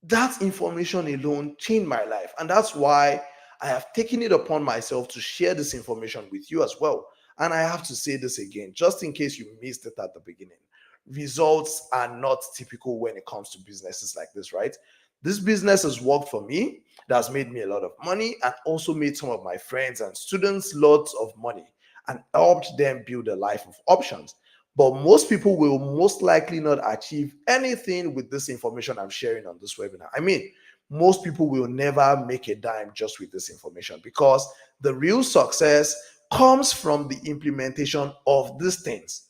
that information alone changed my life. And that's why I have taken it upon myself to share this information with you as well. And I have to say this again, just in case you missed it at the beginning. Results are not typical when it comes to businesses like this, right? This business has worked for me, it has made me a lot of money, and also made some of my friends and students lots of money and helped them build a life of options. But most people will most likely not achieve anything with this information I'm sharing on this webinar. I mean, most people will never make a dime just with this information, because the real success comes from the implementation of these things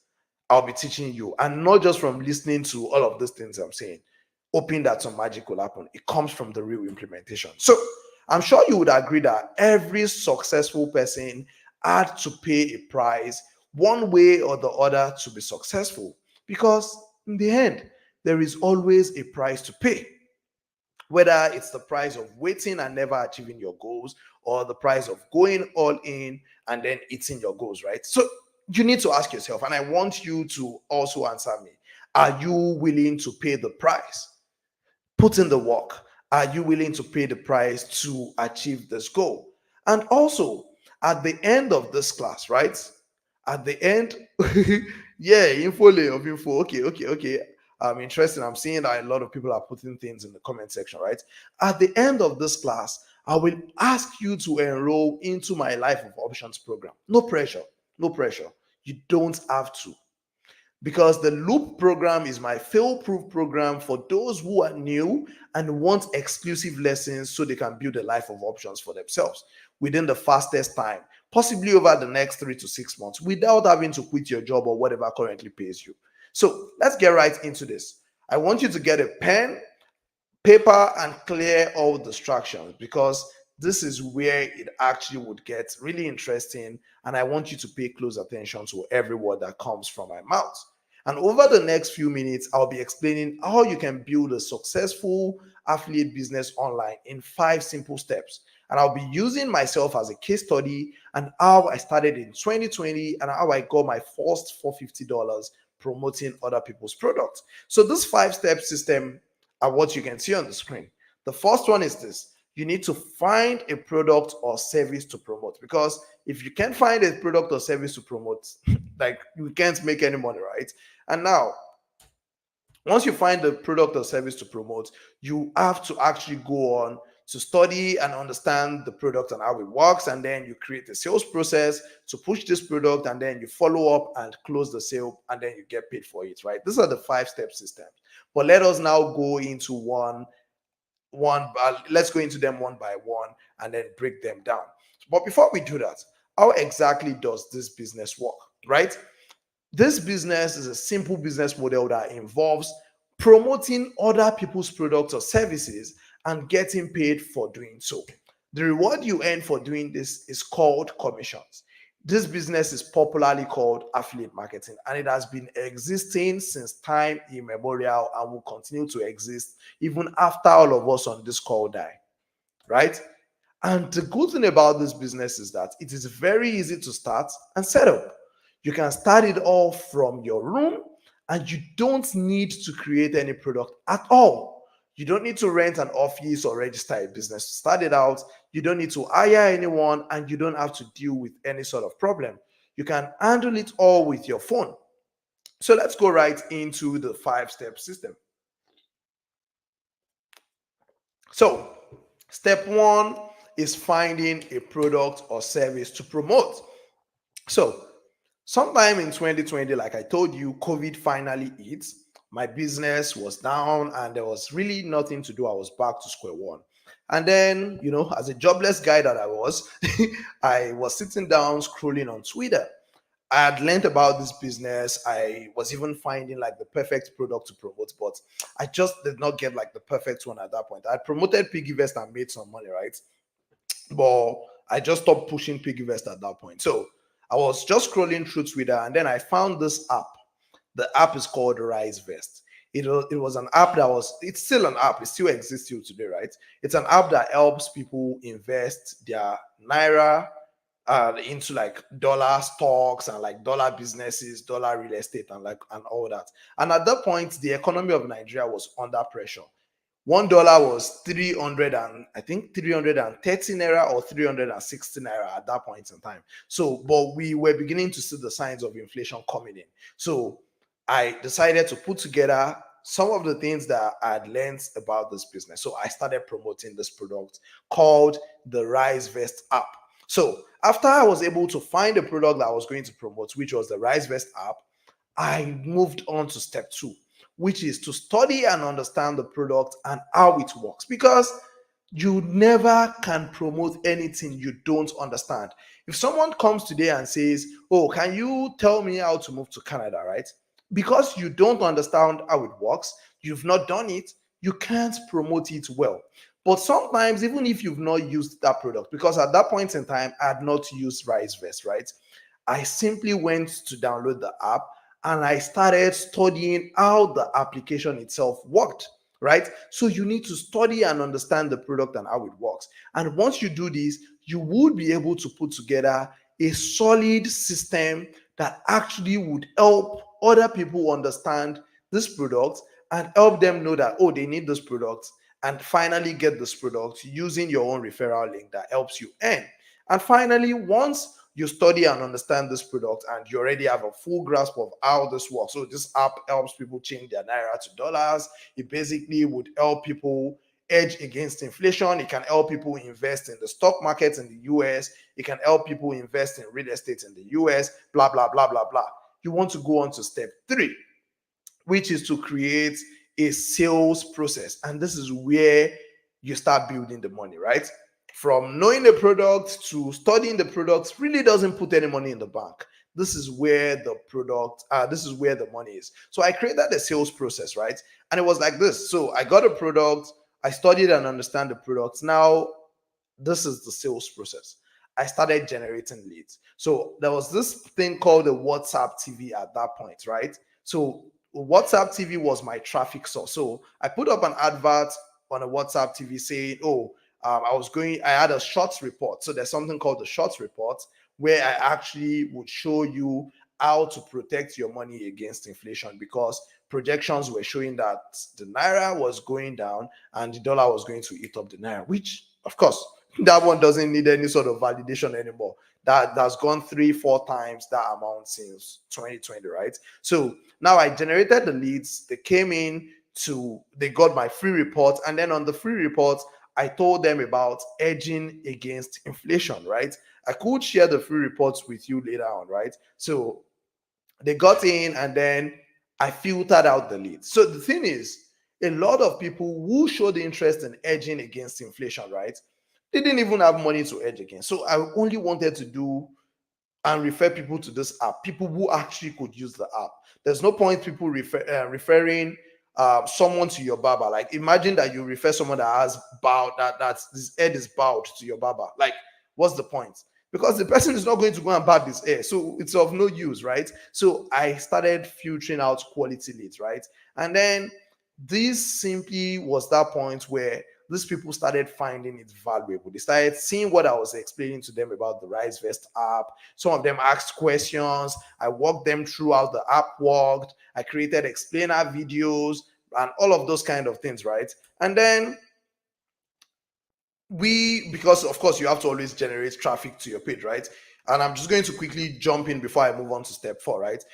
I'll be teaching you, and not just from listening to all of these things I'm saying, hoping that some magic will happen. It comes from the real implementation. So I'm sure you would agree that every successful person had to pay a price one way or the other to be successful, because in the end, there is always a price to pay, whether it's the price of waiting and never achieving your goals, or the price of going all in and then hitting your goals, right? So you need to ask yourself, and I want you to also answer me, Are you willing to pay the price? Put in the work. Are you willing to pay the price to achieve this goal? And also, at the end of this class, right? At the end, yeah, info lay of info. Okay. Interesting. I'm seeing that a lot of people are putting things in the comment section, right? At the end of this class, I will ask you to enroll into my Life of Options program. No pressure. No pressure. You don't have to, because the Loop program is my fail-proof program for those who are new and want exclusive lessons so they can build a life of options for themselves within the fastest time, possibly over the next 3 to 6 months, without having to quit your job or whatever currently pays you. So let's get right into this. I want you to get a pen, paper, and clear all distractions, because this is where it actually would get really interesting, and I want you to pay close attention to every word that comes from my mouth. And over the next few minutes, I'll be explaining how you can build a successful affiliate business online in 5 simple steps. And I'll be using myself as a case study and how I started in 2020 and how I got my first $450 promoting other people's products. So this 5 step system are what you can see on the screen. The first one is this: you need to find a product or service to promote, because if you can't find a product or service to promote, like, you can't make any money, right? And now, once you find the product or service to promote, you have to actually go on to study and understand the product and how it works, and then you create a sales process to push this product, and then you follow up and close the sale, and then you get paid for it, right? These are the 5 step systems. But let us now go into let's go into them one by one and then break them down. But before we do that, how exactly does this business work, right? This business is a simple business model that involves promoting other people's products or services and getting paid for doing so. The reward you earn for doing this is called commissions. This business is popularly called affiliate marketing, and it has been existing since time immemorial and will continue to exist even after all of us on this call die, right? And the good thing about this business is that it is very easy to start and set up. You can start it all from your room, and you don't need to create any product at all. You don't need to rent an office or register a business to start it out. You don't need to hire anyone, and you don't have to deal with any sort of problem. You can handle it all with your phone. So let's go right into the 5 step system. So, step one is finding a product or service to promote. So, sometime in 2020, like I told you, COVID finally hit. My business was down and there was really nothing to do. I was back to square one. And then, as a jobless guy that I was, I was sitting down scrolling on Twitter. I had learned about this business. I was even finding like the perfect product to promote, but I just did not get like the perfect one at that point. I promoted Piggyvest and made some money, right? But I just stopped pushing Piggyvest at that point. So I was just scrolling through Twitter, and then I found this app. The app is called RiseVest. It was an app it's still an app. It still exists till today, right? It's an app that helps people invest their Naira into like dollar stocks and like dollar businesses, dollar real estate, and all that. And at that point, the economy of Nigeria was under pressure. $1 was 300 and I think 330 naira or 360 naira at that point in time. So, but we were beginning to see the signs of inflation coming in. So I decided to put together some of the things that I had learned about this business. So I started promoting this product called the RiseVest app. So after I was able to find a product that I was going to promote, which was the RiseVest app, I moved on to step two, which is to study and understand the product and how it works, because you never can promote anything you don't understand. If someone comes today and says, "Oh, can you tell me how to move to Canada?" right? Because you don't understand how it works, you've not done it, you can't promote it well. But sometimes, even if you've not used that product, because at that point in time, I had not used RiseVest, right? I simply went to download the app and I started studying how the application itself worked, right? So you need to study and understand the product and how it works. And once you do this, you would be able to put together a solid system that actually would help other people understand this product and help them know that, oh, they need this product, and finally get this product using your own referral link that helps you earn. And finally, once you study and understand this product and you already have a full grasp of how this works, so this app helps people change their naira to dollars. It basically would help people edge against inflation. It can help people invest in the stock market in the US. It can help people invest in real estate in the US, blah, blah, blah, blah, blah. You want to go on to step 3, which is to create a sales process. And this is where you start building the money, right? From knowing the product to studying the product really doesn't put any money in the bank. This is where this is where the money is. So I created a sales process, right? And it was like this. So I got a product, I studied and understand the product. Now, this is the sales process. I started generating leads. So there was this thing called the WhatsApp TV at that point, right? So WhatsApp TV was my traffic source. So I put up an advert on a WhatsApp TV saying, oh, I had a shorts report. So there's something called the shorts report where I actually would show you how to protect your money against inflation, because projections were showing that the naira was going down and the dollar was going to eat up the naira, which, of course, that one doesn't need any sort of validation anymore. That's gone 3-4 times that amount since 2020, right? So now I generated the leads. They came in they got my free report, and then on the free report, I told them about hedging against inflation, right? I could share the free reports with you later on, right? So they got in, and then I filtered out the leads. So the thing is, a lot of people who showed interest in hedging against inflation, right? They didn't even have money to hedge against. So I only wanted to do and refer people to this app, people who actually could use the app. There's no point people referring someone to your barber. Like, imagine that you refer someone that has bowed, that's his head is bowed to your barber. Like, what's the point? Because the person is not going to go and barb his hair, so it's of no use, right? So I started filtering out quality leads, right? And then this simply was that point where these people started finding it valuable. They started seeing what I was explaining to them about the Rise Vest app. Some of them asked questions. I walked them through how the app worked. I created explainer videos and all of those kind of things, right? And then because of course you have to always generate traffic to your page, right? And I'm just going to quickly jump in before I move on to step 4, right?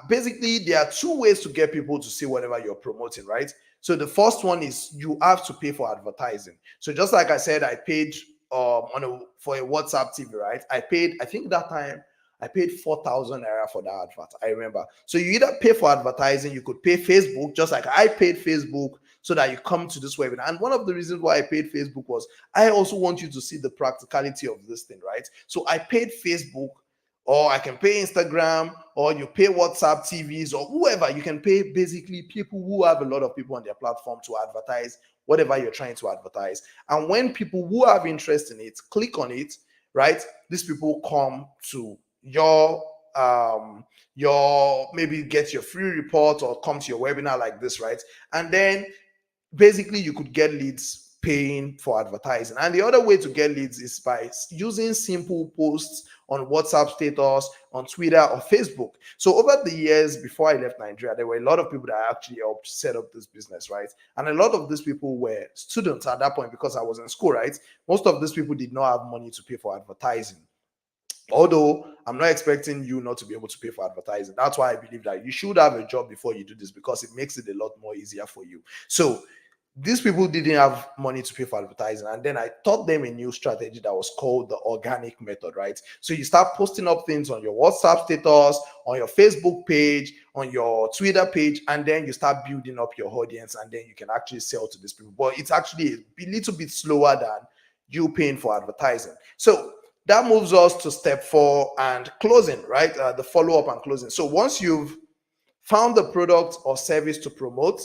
Basically, there are 2 ways to get people to see whatever you're promoting, right? So the first one is you have to pay for advertising. So just like I said, I paid for a WhatsApp TV, right? I think that time I paid 4,000 naira for that advert. I remember. So you either pay for advertising, you could pay Facebook, just like I paid Facebook, so that you come to this webinar. And one of the reasons why I paid Facebook was I also want you to see the practicality of this thing, right? So I paid Facebook, or I can pay Instagram, or you pay WhatsApp TVs, or whoever. You can pay basically people who have a lot of people on their platform to advertise whatever you're trying to advertise. And when people who have interest in it click on it, right, these people come to your maybe get your free report or come to your webinar like this, right? And then basically you could get leads paying for advertising. And the other way to get leads is by using simple posts on WhatsApp status, on Twitter or Facebook. So over the years before I left Nigeria, there were a lot of people that actually helped set up this business, right? And a lot of these people were students at that point because I was in school, right? Most of these people did not have money to pay for advertising. Although I'm not expecting you not to be able to pay for advertising. That's why I believe that you should have a job before you do this, because it makes it a lot more easier for you. So these people didn't have money to pay for advertising. And then I taught them a new strategy that was called the organic method, right? So you start posting up things on your WhatsApp status, on your Facebook page, on your Twitter page, and then you start building up your audience, and then you can actually sell to these people. But it's actually a little bit slower than you paying for advertising. So that moves us to step 4 and closing, right? The follow-up and closing. So once you've found the product or service to promote,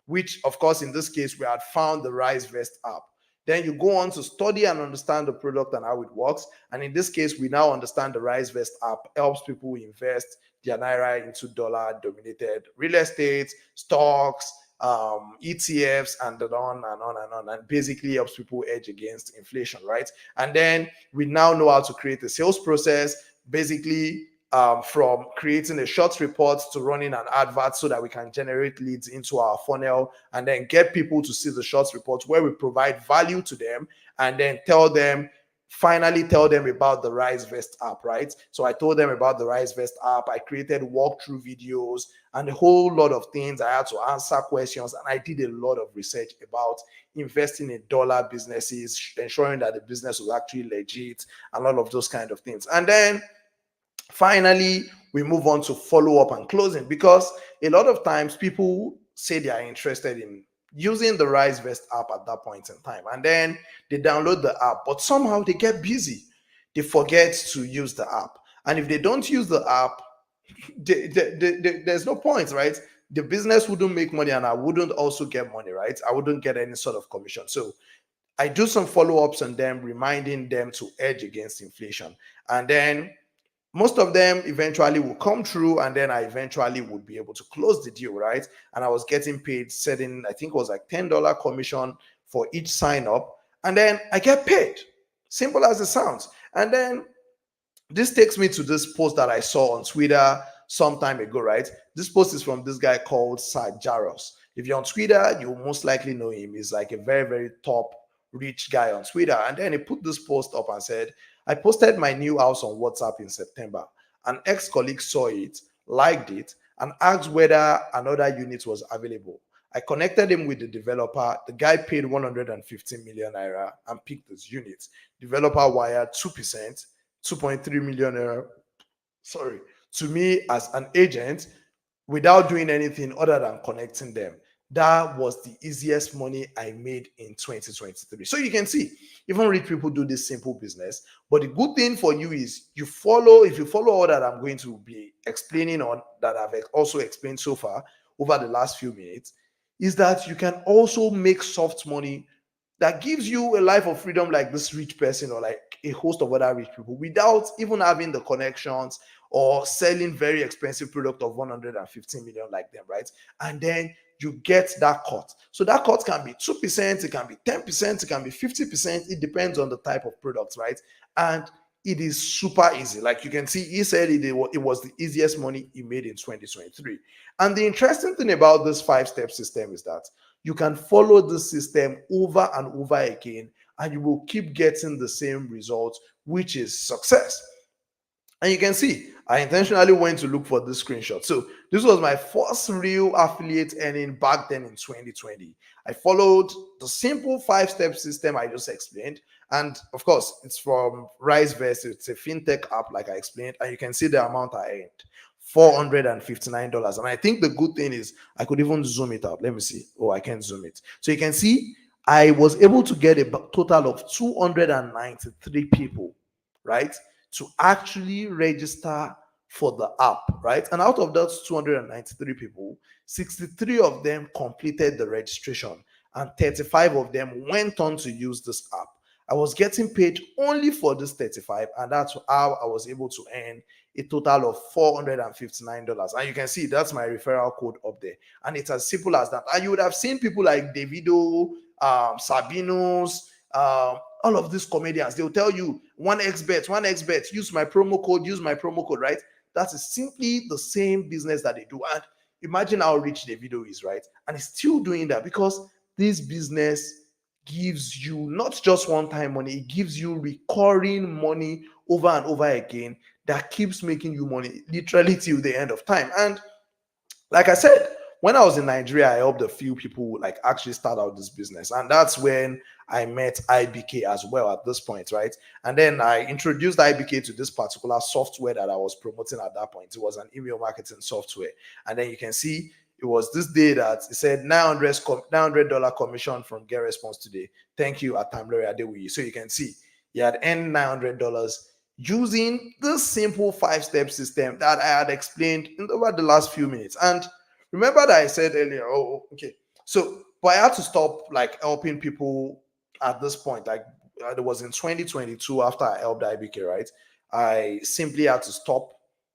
which of course in this case we had found the Rise Vest app, then you go on to study and understand the product and how it works. And in this case, we now understand the Rise Vest app helps people invest their naira into dollar-dominated real estate, stocks, ETFs, and on and on and on, and basically helps people hedge against inflation, right? And then we now know how to create a sales process. Basically, from creating a short report to running an advert so that we can generate leads into our funnel and then get people to see the short report where we provide value to them and then finally tell them about the Rise Vest app, right? So I told them about the Rise Vest app. I created walkthrough videos and a whole lot of things. I had to answer questions and I did a lot of research about investing in dollar businesses, ensuring that the business was actually legit and all of those kind of things. And then finally, we move on to follow up and closing because a lot of times people say they are interested in using the Rise Vest app at that point in time. And then they download the app, but somehow they get busy. They forget to use the app. And if they don't use the app, there's no point, right? The business wouldn't make money and I wouldn't also get money, right? I wouldn't get any sort of commission. So I do some follow-ups on them, reminding them to hedge against inflation. And then most of them eventually will come through and then I eventually would be able to close the deal, right? And I was getting paid, setting, I think it was like $10 commission for each sign up. And then I get paid. Simple as it sounds. And then this takes me to this post that I saw on Twitter some time ago, right? This post is from this guy called Jaros. If you're on Twitter, you most likely know him. He's like a very, very top rich guy on Twitter. And then he put this post up and said, I posted my new house on WhatsApp in September. An ex-colleague saw it, liked it, and asked whether another unit was available. I connected him with the developer. The guy paid 150 million naira and picked this unit. Developer wired 2%, 2.3 million naira, to me as an agent without doing anything other than connecting them. That was the easiest money I made in 2023. So you can see, even rich people do this simple business. But the good thing for you is if you follow all that I'm going to be explaining on, that I've also explained so far over the last few minutes, is that you can also make soft money that gives you a life of freedom like this rich person or like a host of other rich people without even having the connections or selling very expensive product of 115 million like them, right? And then you get that cut. So that cut can be 2%, it can be 10%, it can be 50%. It depends on the type of product, right? And it is super easy. Like you can see, he said it was the easiest money he made in 2023. And the interesting thing about this 5-step system is that you can follow this system over and over again, and you will keep getting the same results, which is success. And you can see, I intentionally went to look for this screenshot. So this was my first real affiliate earning back then in 2020. I followed the simple 5-step system I just explained. And of course, it's from RiseVest. It's a fintech app, like I explained. And you can see the amount I earned, $459. And I think the good thing is I could even zoom it out. Let me see. Oh, I can't zoom it. So you can see I was able to get a total of 293 people, right, to actually register for the app, right? And out of those 293 people, 63 of them completed the registration and 35 of them went on to use this app. I was getting paid only for this 35, and that's how I was able to earn a total of $459. And you can see that's my referral code up there. And it's as simple as that. And you would have seen people like Davido, Sabinos, all of these comedians. They'll tell you 1xbet, use my promo code, right? That is simply the same business that they do. And imagine how rich Davido is, right? And he's still doing that because this business gives you not just one-time money, it gives you recurring money over and over again that keeps making you money literally till the end of time. And like I said, when I was in Nigeria, I helped a few people like actually start out this business. And that's when I met IBK as well at this point, right? And then I introduced IBK to this particular software that I was promoting at that point. It was an email marketing software. And then you can see it was this day that it said $900 commission from Get Response today. Thank you at Tamlori Adewiyi. So you can see he had earned $900 using this simple 5-step system that I had explained over the last few minutes. And remember that I said earlier, but I had to stop like helping people at this point. Like it was in 2022 after I helped IBK, right? I simply had to stop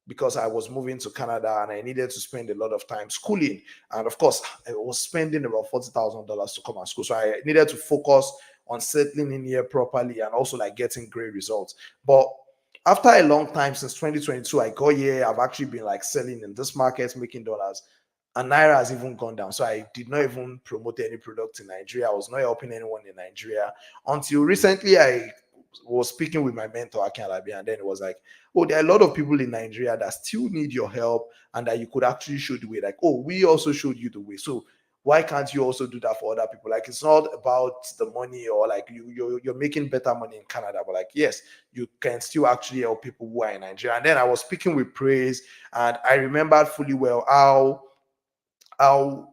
because I was moving to Canada and I needed to spend a lot of time schooling. And of course, I was spending about $40,000 to come and school. So I needed to focus on settling in here properly and also like getting great results. But After a long time, since 2022, I got here. I've actually been like selling in this market, making dollars, and naira has even gone down. So I did not even promote any product in Nigeria. I was not helping anyone in Nigeria until recently. I was speaking with my mentor Akin Alabi, and then it was like, oh, there are a lot of people in Nigeria that still need your help, and that you could actually show the way. Like, oh, we also showed you the way. So why can't you also do that for other people? Like, it's not about the money, or like you're making better money in Canada, but like, yes, you can still actually help people who are in Nigeria. And then I was speaking with Praise, and I remembered fully well how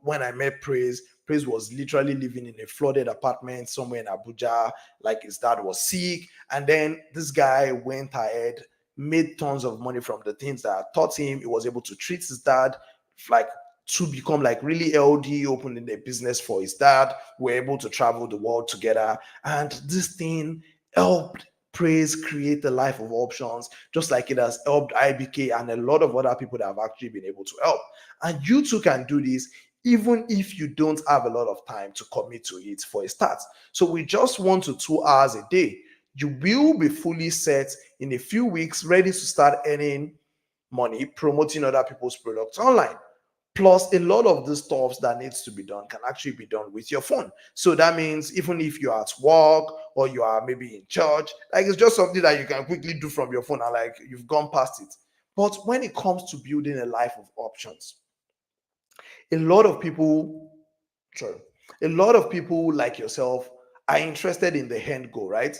when I met Praise was literally living in a flooded apartment somewhere in Abuja, like his dad was sick. And then this guy went ahead, made tons of money from the things that I taught him. He was able to treat his dad, like to become like really healthy, opening a business for his dad. We're able to travel the world together. And this thing helped Praise create a life of options, just like it has helped IBK and a lot of other people that have actually been able to help. And you too can do this even if you don't have a lot of time to commit to it for a start. So we just 1 to 2 hours a day. You will be fully set in a few weeks, ready to start earning money, promoting other people's products online. Plus, a lot of the stuff that needs to be done can actually be done with your phone. So that means even if you're at work or you are maybe in church, like it's just something that you can quickly do from your phone and like you've gone past it. But when it comes to building a life of options, a lot of people, sorry, a lot of people like yourself are interested in the end goal, right?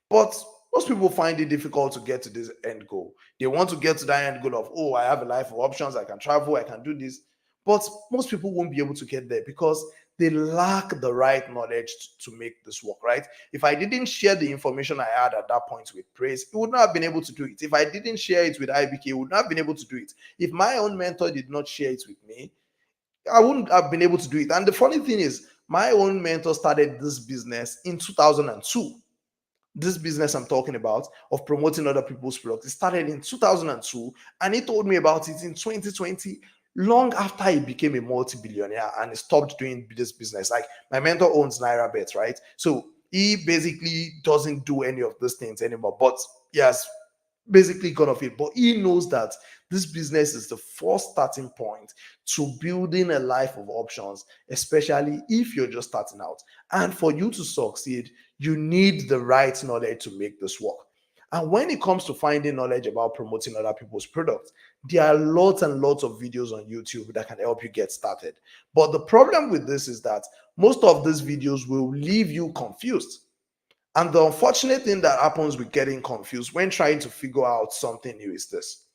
But most people find it difficult to get to this end goal. They want to get to that end goal of, oh, I have a life of options, I can travel, I can do this. But most people won't be able to get there because they lack the right knowledge to make this work, right? If I didn't share the information I had at that point with Praise, it would not have been able to do it. If I didn't share it with IBK, it would not have been able to do it. If my own mentor did not share it with me, I wouldn't have been able to do it. And the funny thing is, my own mentor started this business in 2002. This business I'm talking about of promoting other people's products, it started in 2002, and he told me about it in 2020, long after he became a multi-billionaire and he stopped doing this business. Like, my mentor owns Naira Bet, right? So he basically doesn't do any of these things anymore, but yes, basically gone off it. But he knows that this business is the first starting point to building a life of options, especially if you're just starting out. And for you to succeed, you need the right knowledge to make this work. And when it comes to finding knowledge about promoting other people's products, there are lots and lots of videos on YouTube that can help you get started. But the problem with this is that most of these videos will leave you confused. And the unfortunate thing that happens with getting confused when trying to figure out something new is this: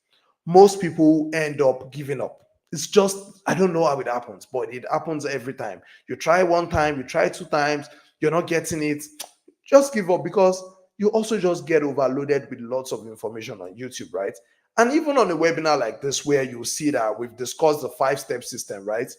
most people end up giving up. It's just, I don't know how it happens, but it happens every time. You try one time, you try two times, you're not getting it, just give up, because you also just get overloaded with lots of information on YouTube, right? And even on a webinar like this, where you see that we've discussed the 5 step system, right?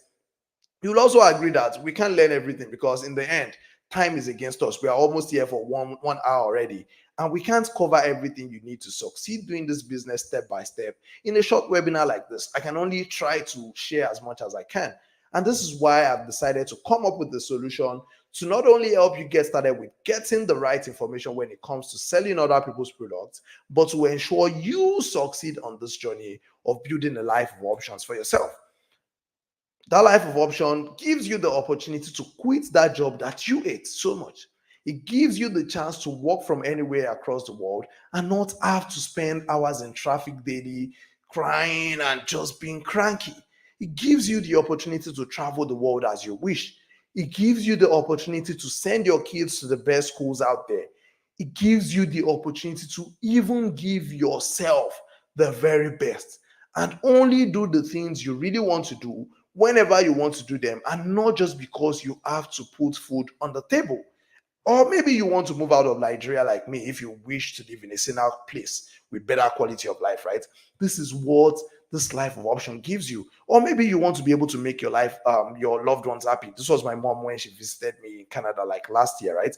You'll also agree that we can't learn everything, because in the end, time is against us. We are almost here for one hour already, and we can't cover everything you need to succeed doing this business step by step in a short webinar like this. I can only try to share as much as I can, and this is why I've decided to come up with the solution to not only help you get started with getting the right information when it comes to selling other people's products, but to ensure you succeed on this journey of building a life of options for yourself. That life of option gives you the opportunity to quit that job that you hate so much. It gives you the chance to work from anywhere across the world and not have to spend hours in traffic daily, crying and just being cranky. It gives you the opportunity to travel the world as you wish. It gives you the opportunity to send your kids to the best schools out there. It gives you the opportunity to even give yourself the very best, and only do the things you really want to do whenever you want to do them, and not just because you have to put food on the table. Or maybe you want to move out of Nigeria like me if you wish to live in a saner place with better quality of life, right? This is what this life of option gives you. Or maybe you want to be able to make your life, your loved ones happy. This was my mom when she visited me in Canada like last year, right?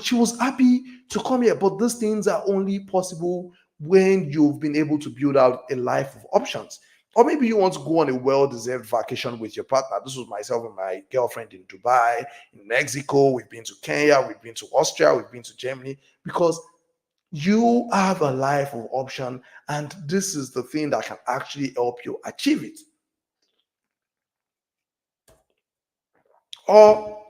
She was happy to come here, but these things are only possible when you've been able to build out a life of options. Or maybe you want to go on a well-deserved vacation with your partner. This was myself and my girlfriend in Dubai, in Mexico. We've been to Kenya, we've been to Austria, we've been to Germany, because You have a life of option, and this is the thing that can actually help you achieve it. Or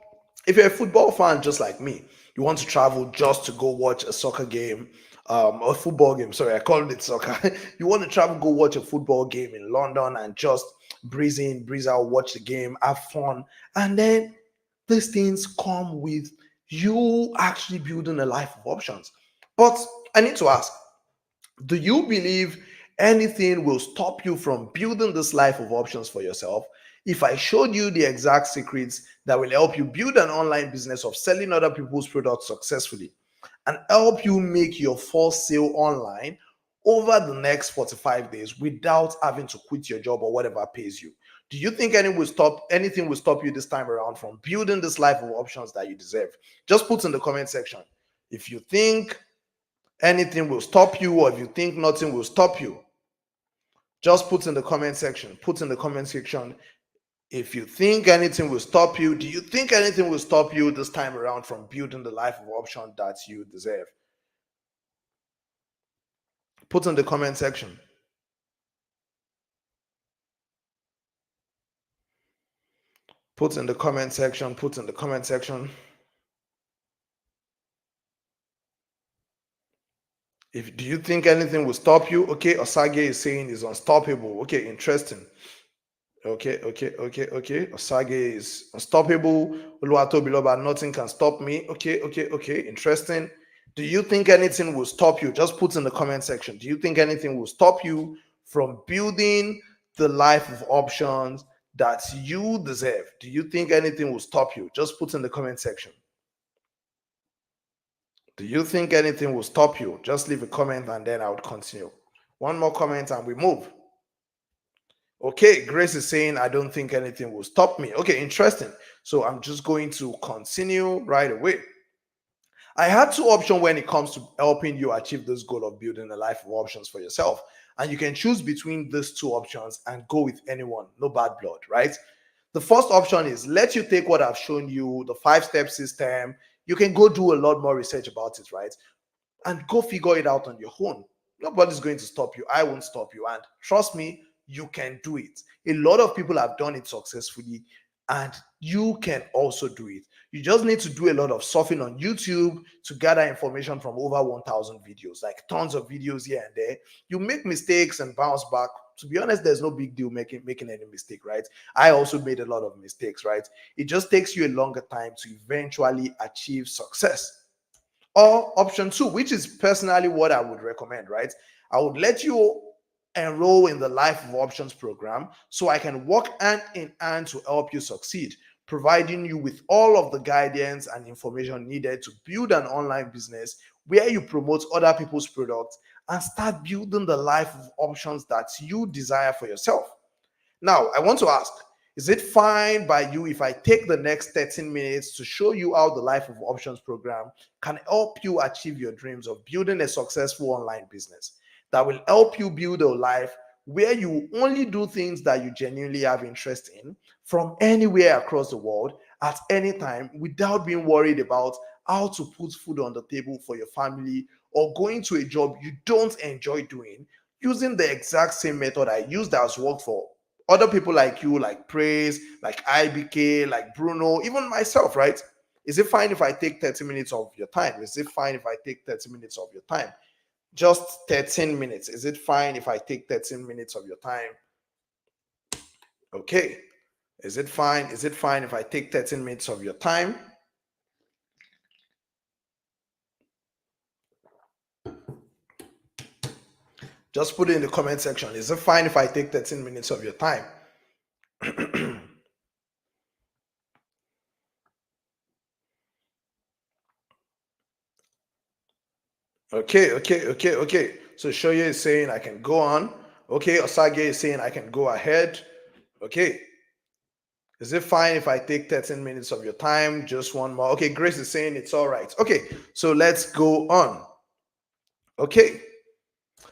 if you're a football fan just like me, you want to travel just to go watch a soccer game, or football game. Sorry, I called it soccer. You want to travel, go watch a football game in London and just breeze in, breeze out, watch the game, have fun. And then these things come with you actually building a life of options. But I need to ask, do you believe anything will stop you from building this life of options for yourself? If I showed you the exact secrets that will help you build an online business of selling other people's products successfully and help you make your first sale online over the next 45 days without having to quit your job or whatever pays you, do you think anything will stop you this time around from building this life of options that you deserve? Just put in the comment section if you think anything will stop you, or if you think nothing will stop you. Just put in the comment section. Put in the comment section if you think anything will stop you. Do you think anything will stop you this time around from building the life of option that you deserve? Put in the comment section. Put in the comment section. Put in the comment section. If do you think anything will stop you? Okay, Osage is saying is unstoppable. Okay, interesting. Okay. Osage is unstoppable. Oluwato Biloba, nothing can stop me. Okay. Interesting. Do you think anything will stop you? Just put in the comment section. Do you think anything will stop you from building the life of options that you deserve? Do you think anything will stop you? Just put in the comment section. Do you think anything will stop you? Just leave a comment and then I would continue. One more comment and we move. Okay, Grace is saying, I don't think anything will stop me. Okay, interesting. So I'm just going to continue right away. I had two options when it comes to helping you achieve this goal of building a life of options for yourself. And you can choose between these two options and go with anyone, no bad blood, right? The first option is let you take what I've shown you, the 5-step system. You can go do a lot more research about it, right? And go figure it out on your own. Nobody's going to stop you. I won't stop you. And trust me, you can do it. A lot of people have done it successfully, and you can also do it. You just need to do a lot of surfing on YouTube to gather information from over 1,000 videos, like tons of videos here and there. You make mistakes and bounce back. To be honest, there's no big deal making any mistake, right? I also made a lot of mistakes, right? It just takes you a longer time to eventually achieve success. Or option two, which is personally what I would recommend, right? I would let you enroll in the Life of Options program so I can work hand in hand to help you succeed, providing you with all of the guidance and information needed to build an online business where you promote other people's products and start building the life of options that you desire for yourself. Now, I want to ask, is it fine by you if I take the next 13 minutes to show you how the Life of Options program can help you achieve your dreams of building a successful online business that will help you build a life where you only do things that you genuinely have interest in from anywhere across the world at any time without being worried about how to put food on the table for your family or going to a job you don't enjoy doing using the exact same method I used that has worked for other people like you, like Praise, like IBK, like Bruno, even myself, right? Is it fine if I take 30 minutes of your time? Is it fine if I take 30 minutes of your time? Just 13 minutes. Is it fine if I take 13 minutes of your time? Okay. Is it fine? Is it fine if I take 13 minutes of your time? Just put it in the comment section. Is it fine if I take 13 minutes of your time? Okay. So Shoye is saying I can go on. Okay, Osage is saying I can go ahead. Okay. Is it fine if I take 13 minutes of your time? Just one more. Okay, Grace is saying it's all right. Okay, so let's go on. Okay.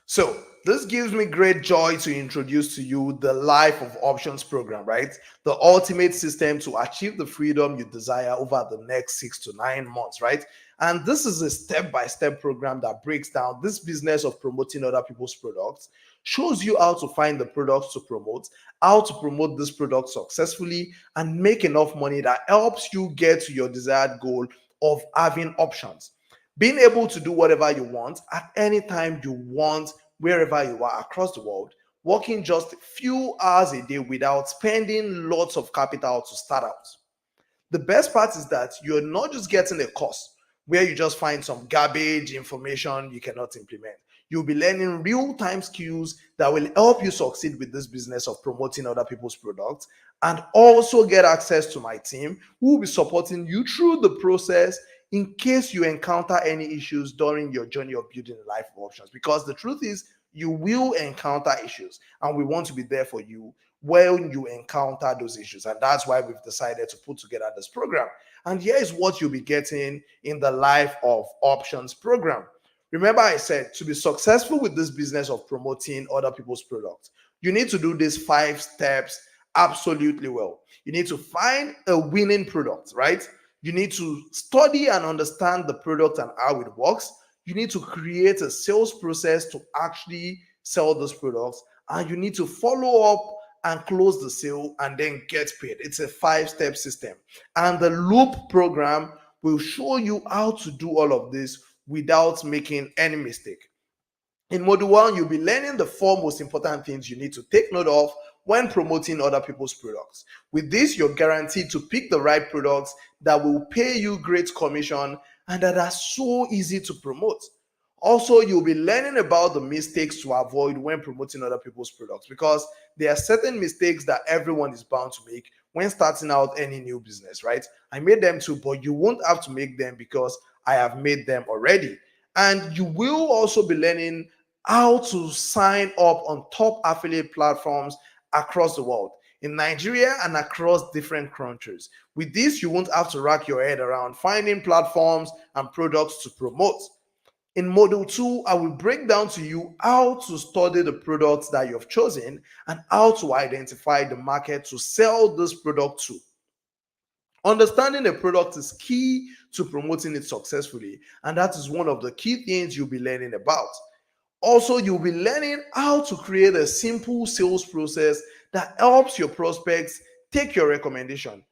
So this gives me great joy to introduce to you the Life of Options program, right? The ultimate system to achieve the freedom you desire over the next 6 to 9 months, right? And this is a step-by-step program that breaks down this business of promoting other people's products, shows you how to find the products to promote, how to promote this product successfully, and make enough money that helps you get to your desired goal of having options. Being able to do whatever you want at any time you want, wherever you are across the world, working just a few hours a day without spending lots of capital to start out. The best part is that you're not just getting a course where you just find some garbage information you cannot implement. You'll be learning real-time skills that will help you succeed with this business of promoting other people's products, and also get access to my team who will be supporting you through the process in case you encounter any issues during your journey of building a life of options. Because the truth is, you will encounter issues, and we want to be there for you when you encounter those issues. And that's why we've decided to put together this program. And here is what you'll be getting in the Life of Options program. Remember, I said to be successful with this business of promoting other people's products, you need to do these 5 steps absolutely well. You need to find a winning product, right? You need to study and understand the product and how it works. You need to create a sales process to actually sell those products. And you need to follow up and close the sale and then get paid. It's a 5-step system. And the Loop program will show you how to do all of this without making any mistake. In Module 1, you'll be learning the 4 most important things you need to take note of when promoting other people's products. With this, you're guaranteed to pick the right products that will pay you great commission and that are so easy to promote. Also, you'll be learning about the mistakes to avoid when promoting other people's products, because there are certain mistakes that everyone is bound to make when starting out any new business, right? I made them too, but you won't have to make them because I have made them already. And you will also be learning how to sign up on top affiliate platforms across the world, in Nigeria and across different countries. With this, you won't have to rack your head around finding platforms and products to promote. In Module 2, I will break down to you how to study the products that you have chosen and how to identify the market to sell this product to. Understanding a product is key to promoting it successfully, and that is one of the key things you'll be learning about. Also, you'll be learning how to create a simple sales process that helps your prospects take your recommendation.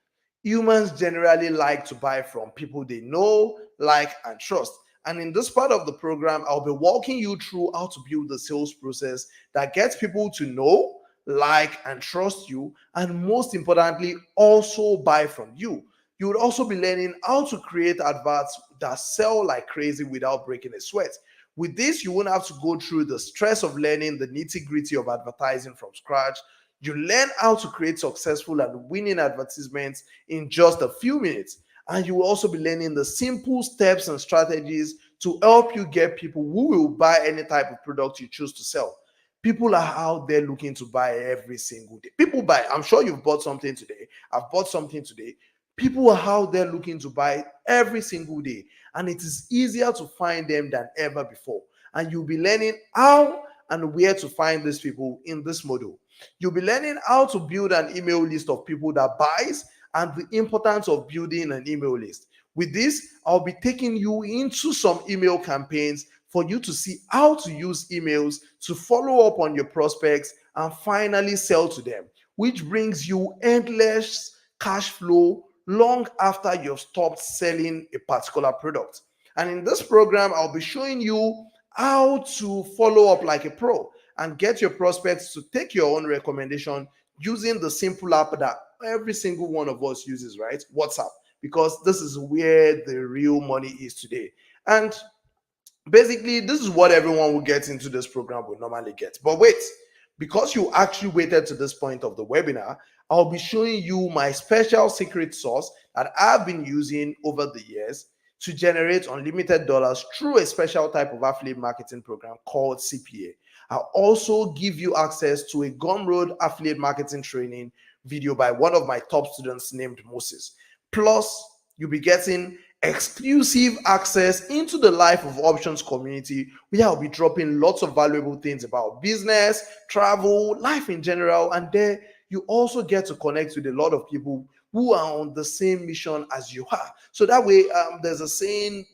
Humans generally like to buy from people they know, like, and trust. And in this part of the program, I'll be walking you through how to build the sales process that gets people to know, like, and trust you, and most importantly, also buy from you. You would also be learning how to create adverts that sell like crazy without breaking a sweat. With this, you won't have to go through the stress of learning the nitty-gritty of advertising from scratch. You learn how to create successful and winning advertisements in just a few minutes. And you will also be learning the simple steps and strategies to help you get people who will buy any type of product you choose to sell. People are out there looking to buy every single day. People buy. I'm sure you've bought something today. I've bought something today. People are out there looking to buy every single day, and it is easier to find them than ever before. And you'll be learning how and where to find these people in this module. You'll be learning how to build an email list of people that buys and the importance of building an email list. With this, I'll be taking you into some email campaigns for you to see how to use emails to follow up on your prospects and finally sell to them, which brings you endless cash flow long after you've stopped selling a particular product. And in this program, I'll be showing you how to follow up like a pro and get your prospects to take your own recommendation using the simple app that every single one of us uses, right? WhatsApp, because this is where the real money is today. And basically, this is what everyone who gets into this program will normally get. But wait, because you actually waited to this point of the webinar, I'll be showing you my special secret sauce that I've been using over the years to generate unlimited dollars through a special type of affiliate marketing program called CPA. I'll also give you access to a Gumroad affiliate marketing training video by one of my top students named Moses. Plus, you'll be getting exclusive access into the Life of Options community, where I'll be dropping lots of valuable things about business, travel, life in general, and there you also get to connect with a lot of people who are on the same mission as you are. So that way, there's a saying,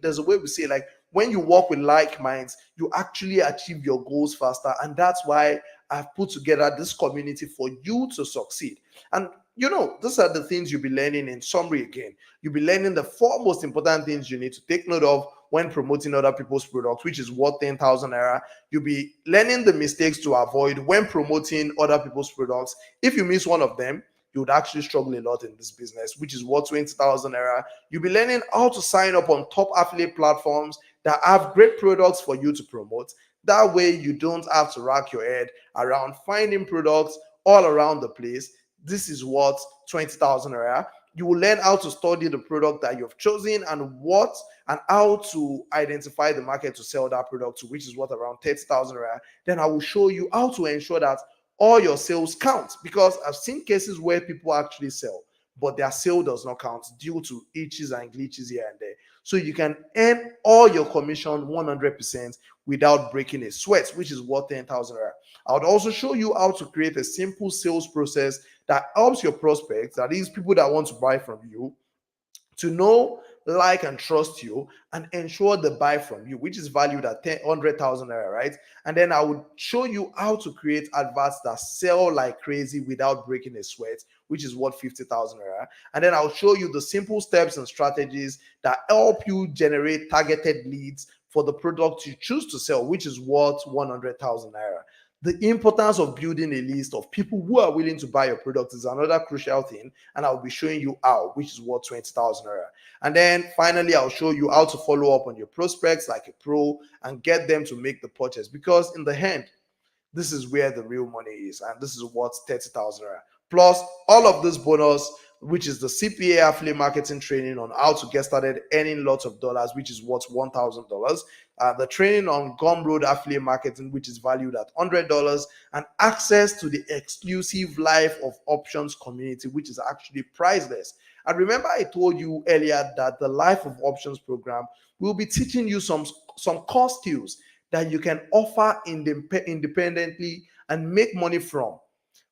there's a way we say, like, when you work with like minds, you actually achieve your goals faster. And that's why I've put together this community for you to succeed. And these are the things you'll be learning. In summary, again, you'll be learning the four most important things you need to take note of when promoting other people's products, which is worth 10,000 naira. You'll be learning the mistakes to avoid when promoting other people's products. If you miss one of them, you would actually struggle a lot in this business, which is worth 20,000 naira. You'll be learning how to sign up on top affiliate platforms that have great products for you to promote. That way, you don't have to rack your head around finding products all around the place. This is what 20,000 naira. You will learn how to study the product that you've chosen and how to identify the market to sell that product to, which is what, around 30,000 naira. Then I will show you how to ensure that all your sales count, because I've seen cases where people actually sell, but their sale does not count due to itches and glitches here and there. So you can earn all your commission 100% without breaking a sweat, which is worth 10,000 naira. I would also show you how to create a simple sales process that helps your prospects, that is, people that want to buy from you, to know, like, and trust you and ensure they buy from you, which is valued at 100,000 naira, right? And then I would show you how to create adverts that sell like crazy without breaking a sweat, which is worth 50,000 naira. And then I'll show you the simple steps and strategies that help you generate targeted leads for the product you choose to sell, which is worth 100,000 naira. The importance of building a list of people who are willing to buy your product is another crucial thing, and I'll be showing you how, which is worth 20,000 naira. And then finally, I'll show you how to follow up on your prospects like a pro and get them to make the purchase, because in the end, this is where the real money is, and this is worth 30,000 naira. Plus all of this bonus, which is the CPA affiliate marketing training on how to get started earning lots of dollars, which is worth $1,000. The training on Gumroad affiliate marketing, which is valued at $100, and access to the exclusive Life of Options community, which is actually priceless. And remember, I told you earlier that the Life of Options program will be teaching you some core skills that you can offer independently and make money from,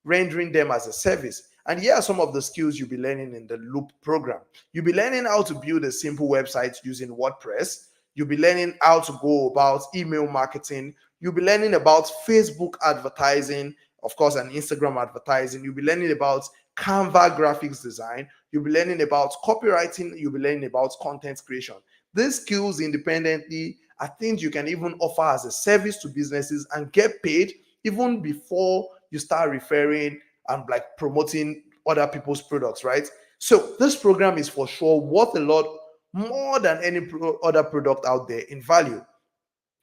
rendering them as a service. And here are some of the skills you'll be learning in the Loop program. You'll be learning how to build a simple website using WordPress. You'll be learning how to go about email marketing. You'll be learning about Facebook advertising, of course, and Instagram advertising. You'll be learning about Canva graphics design. You'll be learning about copywriting. You'll be learning about content creation. These skills independently are things you can even offer as a service to businesses and get paid even before you start referring and like promoting other people's products, right? So this program is for sure worth a lot more than any other product out there in value.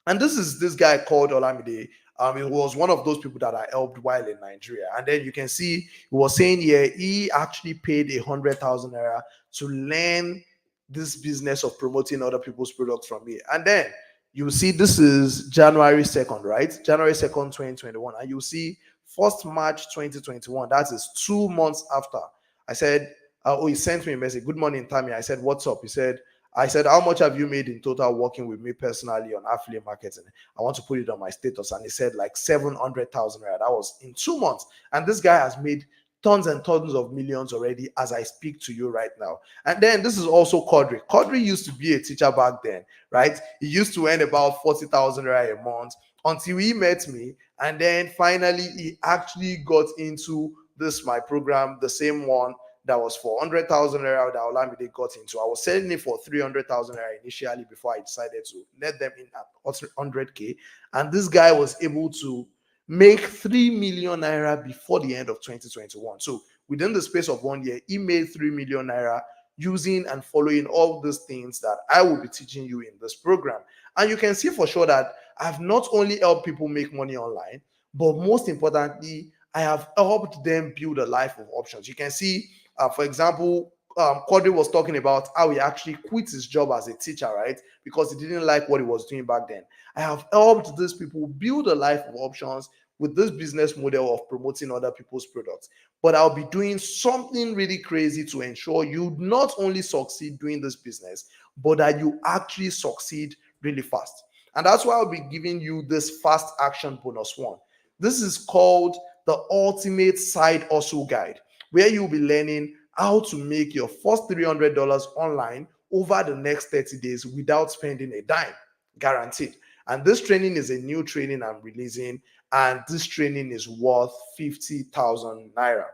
And this is this guy called Olamide. It was one of those people that I helped while in Nigeria. And then you can see he was saying here he actually paid 100,000 naira to learn this business of promoting other people's products from me. And then you see this is January 2nd, right? January 2nd, 2021. And you see 1st March 2021. That is 2 months after. I said, oh, he sent me a message. Good morning, Tammy. I said, what's up? He said, how much have you made in total working with me personally on affiliate marketing? I want to put it on my status. And he said like 700,000 naira. That was in 2 months. And this guy has made tons and tons of millions already as I speak to you right now. And then this is also Quadri. Quadri used to be a teacher back then, right? He used to earn about 40,000 naira a month until he met me. And then finally, he actually got into this, my program, the same one that was for 100,000 naira that Olamide got into. I was selling it for 300,000 naira initially before I decided to let them in at 100K. And this guy was able to make 3 million naira before the end of 2021. So within the space of 1 year, he made 3 million naira using and following all these things that I will be teaching you in this program. And you can see for sure that I've not only helped people make money online, but most importantly, I have helped them build a life of options. You can see, for example, Quadri was talking about how he actually quit his job as a teacher, right? Because he didn't like what he was doing back then. I have helped these people build a life of options with this business model of promoting other people's products. But I'll be doing something really crazy to ensure you not only succeed doing this business, but that you actually succeed really fast. And that's why I'll be giving you this fast action bonus one. This is called the ultimate side hustle guide, where you'll be learning how to make your first $300 online over the next 30 days without spending a dime, guaranteed. And this training is a new training I'm releasing, and this training is worth 50,000 naira.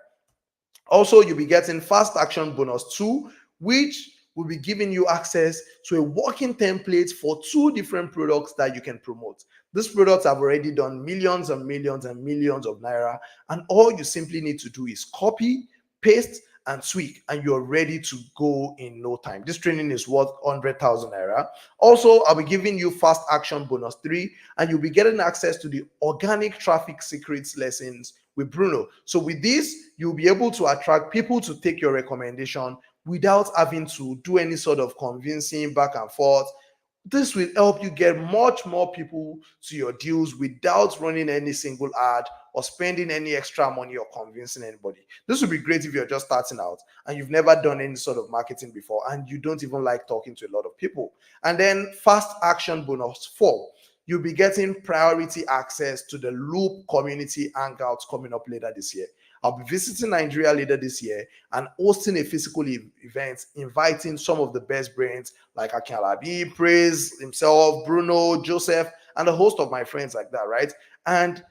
Also, you'll be getting fast action bonus 2, which will be giving you access to a working template for 2 different products that you can promote. These products have already done millions and millions and millions of naira, and all you simply need to do is copy, paste, and tweak, and you're ready to go in no time. This training is worth 100,000 naira. Also, I'll be giving you fast action bonus 3, and you'll be getting access to the organic traffic secrets lessons with Bruno. So with this, you'll be able to attract people to take your recommendation without having to do any sort of convincing back and forth. This will help you get much more people to your deals without running any single ad or spending any extra money or convincing anybody. This would be great if you're just starting out and you've never done any sort of marketing before and you don't even like talking to a lot of people. And then fast action bonus 4. You'll be getting priority access to the Loop community hangouts coming up later this year. I'll be visiting Nigeria later this year and hosting a physical event, inviting some of the best brains like Akin Alabi, Praise himself, Bruno, Joseph, and a host of my friends like that, right? And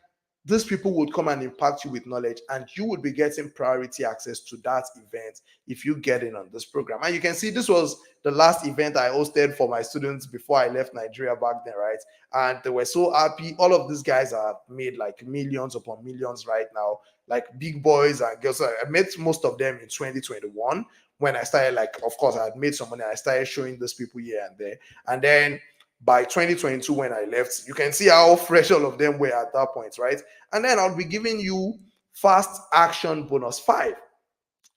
these people would come and impact you with knowledge, and you would be getting priority access to that event if you get in on this program. And you can see this was the last event I hosted for my students before I left Nigeria back then, right? And they were so happy. All of these guys have made like millions upon millions right now, like big boys and girls. I met most of them in 2021 when I started, like, of course, I had made some money. I started showing these people here and there. And then by 2022, when I left, you can see how fresh all of them were at that point, right? And then I'll be giving you fast action bonus 5.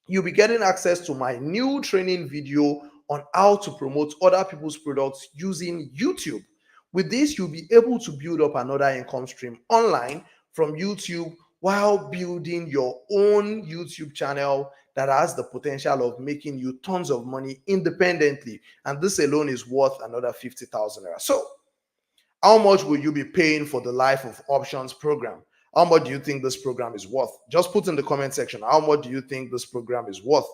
You'll be getting access to my new training video on how to promote other people's products using YouTube. With this, you'll be able to build up another income stream online from YouTube while building your own YouTube channel that has the potential of making you tons of money independently. And this alone is worth another 50,000 naira. So, how much will you be paying for the Life of Options program? How much do you think this program is worth? Just put in the comment section. How much do you think this program is worth?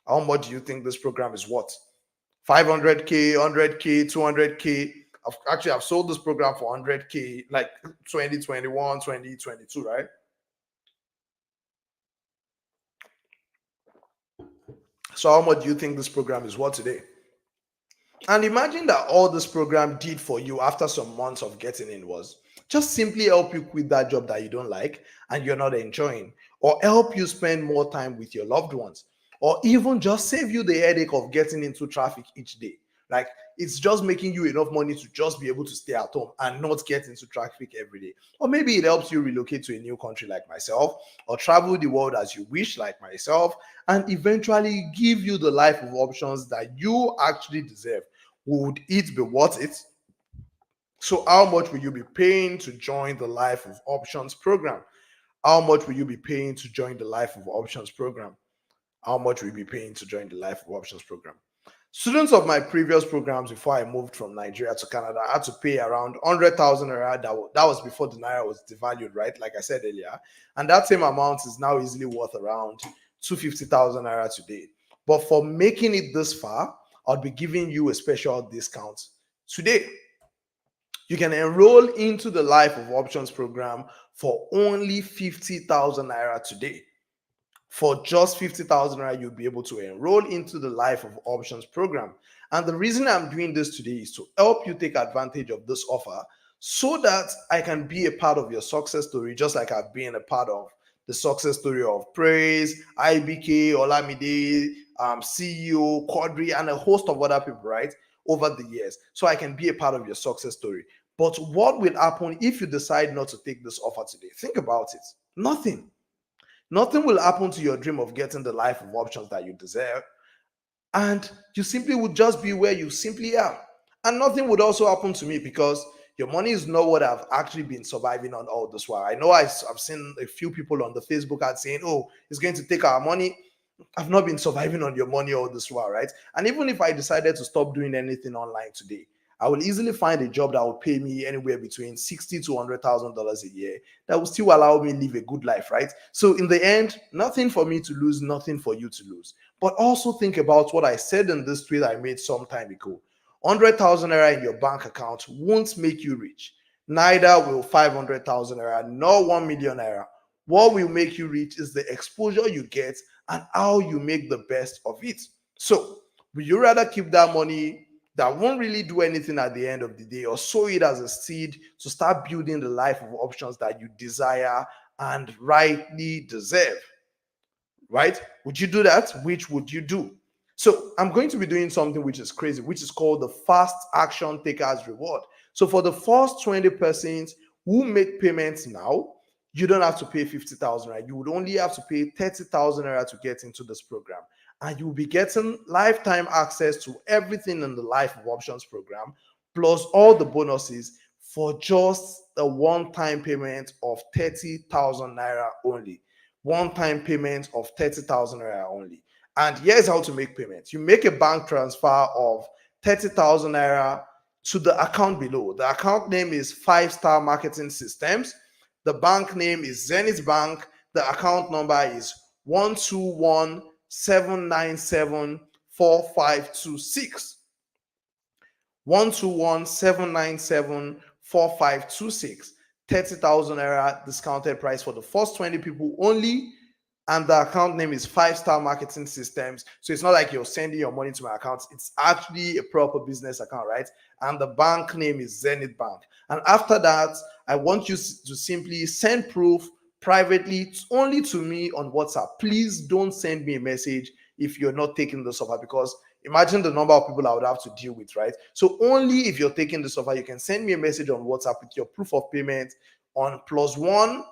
How much do you think this program is worth? 500K, 100K, 200K. I've sold this program for 100K, like 2021, 2022, right? So how much do you think this program is worth today? And imagine that all this program did for you after some months of getting in was just simply help you quit that job that you don't like and you're not enjoying, or help you spend more time with your loved ones, or even just save you the headache of getting into traffic each day. Like, it's just making you enough money to just be able to stay at home and not get into traffic every day. Or maybe it helps you relocate to a new country like myself, or travel the world as you wish like myself, and eventually give you the life of options that you actually deserve. Would it be worth it? So, how much will you be paying to join the Life of Options program? How much will you be paying to join the Life of Options program? How much will you be paying to join the Life of Options program? Students of my previous programs before I moved from Nigeria to Canada had to pay around 100,000 naira. That was before the naira was devalued, right? Like I said earlier. And that same amount is now easily worth around 250,000 naira today. But for making it this far, I'll be giving you a special discount today. You can enroll into the Life of Options program for only 50,000 naira today. For just 50,000 naira, you'll be able to enroll into the Life of Options program. And the reason I'm doing this today is to help you take advantage of this offer so that I can be a part of your success story, just like I've been a part of the success story of Praise, IBK, Olamide, CEO, Quadri, and a host of other people, right, over the years. So I can be a part of your success story. But what will happen if you decide not to take this offer today? Think about it. Nothing. Nothing will happen to your dream of getting the life of options that you deserve. And you simply would just be where you simply are. And nothing would also happen to me because your money is not what I've actually been surviving on all this while. I know I've seen a few people on the Facebook ad saying, oh, it's going to take our money. I've not been surviving on your money all this while, right? And even if I decided to stop doing anything online today, I will easily find a job that will pay me anywhere between $60 to $100,000 a year that will still allow me live a good life, right? So in the end, nothing for me to lose, nothing for you to lose. But also think about what I said in this tweet I made some time ago. 100,000 naira in your bank account won't make you rich. Neither will 500,000 naira, nor 1 million naira. What will make you rich is the exposure you get and how you make the best of it. So, would you rather keep that money that won't really do anything at the end of the day, or sow it as a seed to start building the life of options that you desire and rightly deserve? Right? Would you do that? Which would you do? So I'm going to be doing something which is crazy, which is called the fast action takers reward. So for the first 20 persons who make payments now, you don't have to pay 50,000, right? You would only have to pay 30,000 naira to get into this program. And you'll be getting lifetime access to everything in the Life of Options program, plus all the bonuses for just a one-time payment of 30,000 naira only. One-time payment of 30,000 naira only. And here's how to make payments. You make a bank transfer of 30,000 naira to the account below. The account name is 5 Star Marketing Systems. The bank name is Zenith Bank. The account number is 121-797-4526. 121-797-4526. 30,000 naira discounted price for the first 20 people only. And the account name is 5 Star Marketing Systems. So it's not like you're sending your money to my account. It's actually a proper business account, right? And the bank name is Zenith Bank. And after that, I want you to simply send proof privately only to me on WhatsApp. Please don't send me a message if you're not taking this offer, because imagine the number of people I would have to deal with, right? So only if you're taking this offer, you can send me a message on WhatsApp with your proof of payment on +1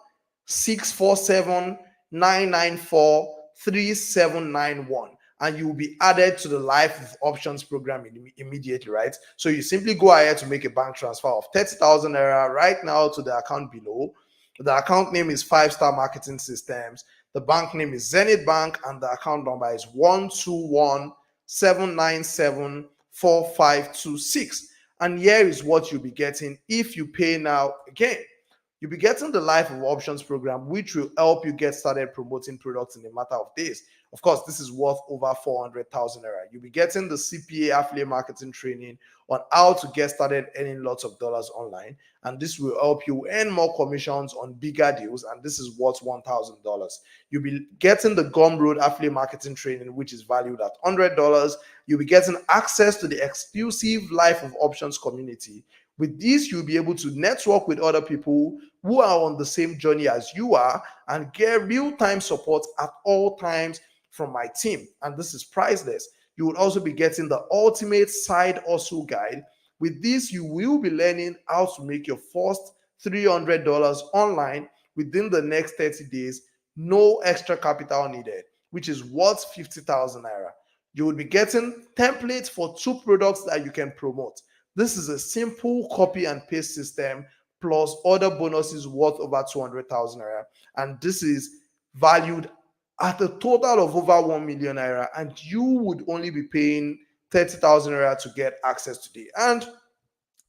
647 994 3791, and you will be added to the Life of Options program immediately, right? So you simply go ahead to make a bank transfer of 30,000 naira right now to the account below. The account name is 5 Star Marketing Systems. The bank name is Zenith Bank, and the account number is 121-797-4526. And here is what you'll be getting if you pay now. Again, you'll be getting the Life of Options program, which will help you get started promoting products in a matter of days. Of course, this is worth over 400,000 naira. You'll be getting the CPA affiliate marketing training on how to get started earning lots of dollars online. And this will help you earn more commissions on bigger deals. And this is worth $1,000. You'll be getting the Gumroad affiliate marketing training, which is valued at $100. You'll be getting access to the exclusive Life of Options community. With this, you'll be able to network with other people who are on the same journey as you are and get real-time support at all times from my team. And this is priceless. You will also be getting the ultimate side hustle guide. With this, you will be learning how to make your first $300 online within the next 30 days, no extra capital needed, which is worth 50,000 naira. You will be getting templates for 2 products that you can promote. This is a simple copy and paste system plus other bonuses worth over 200,000 naira. And this is valued at a total of over 1 million naira. And you would only be paying 30,000 naira to get access today. And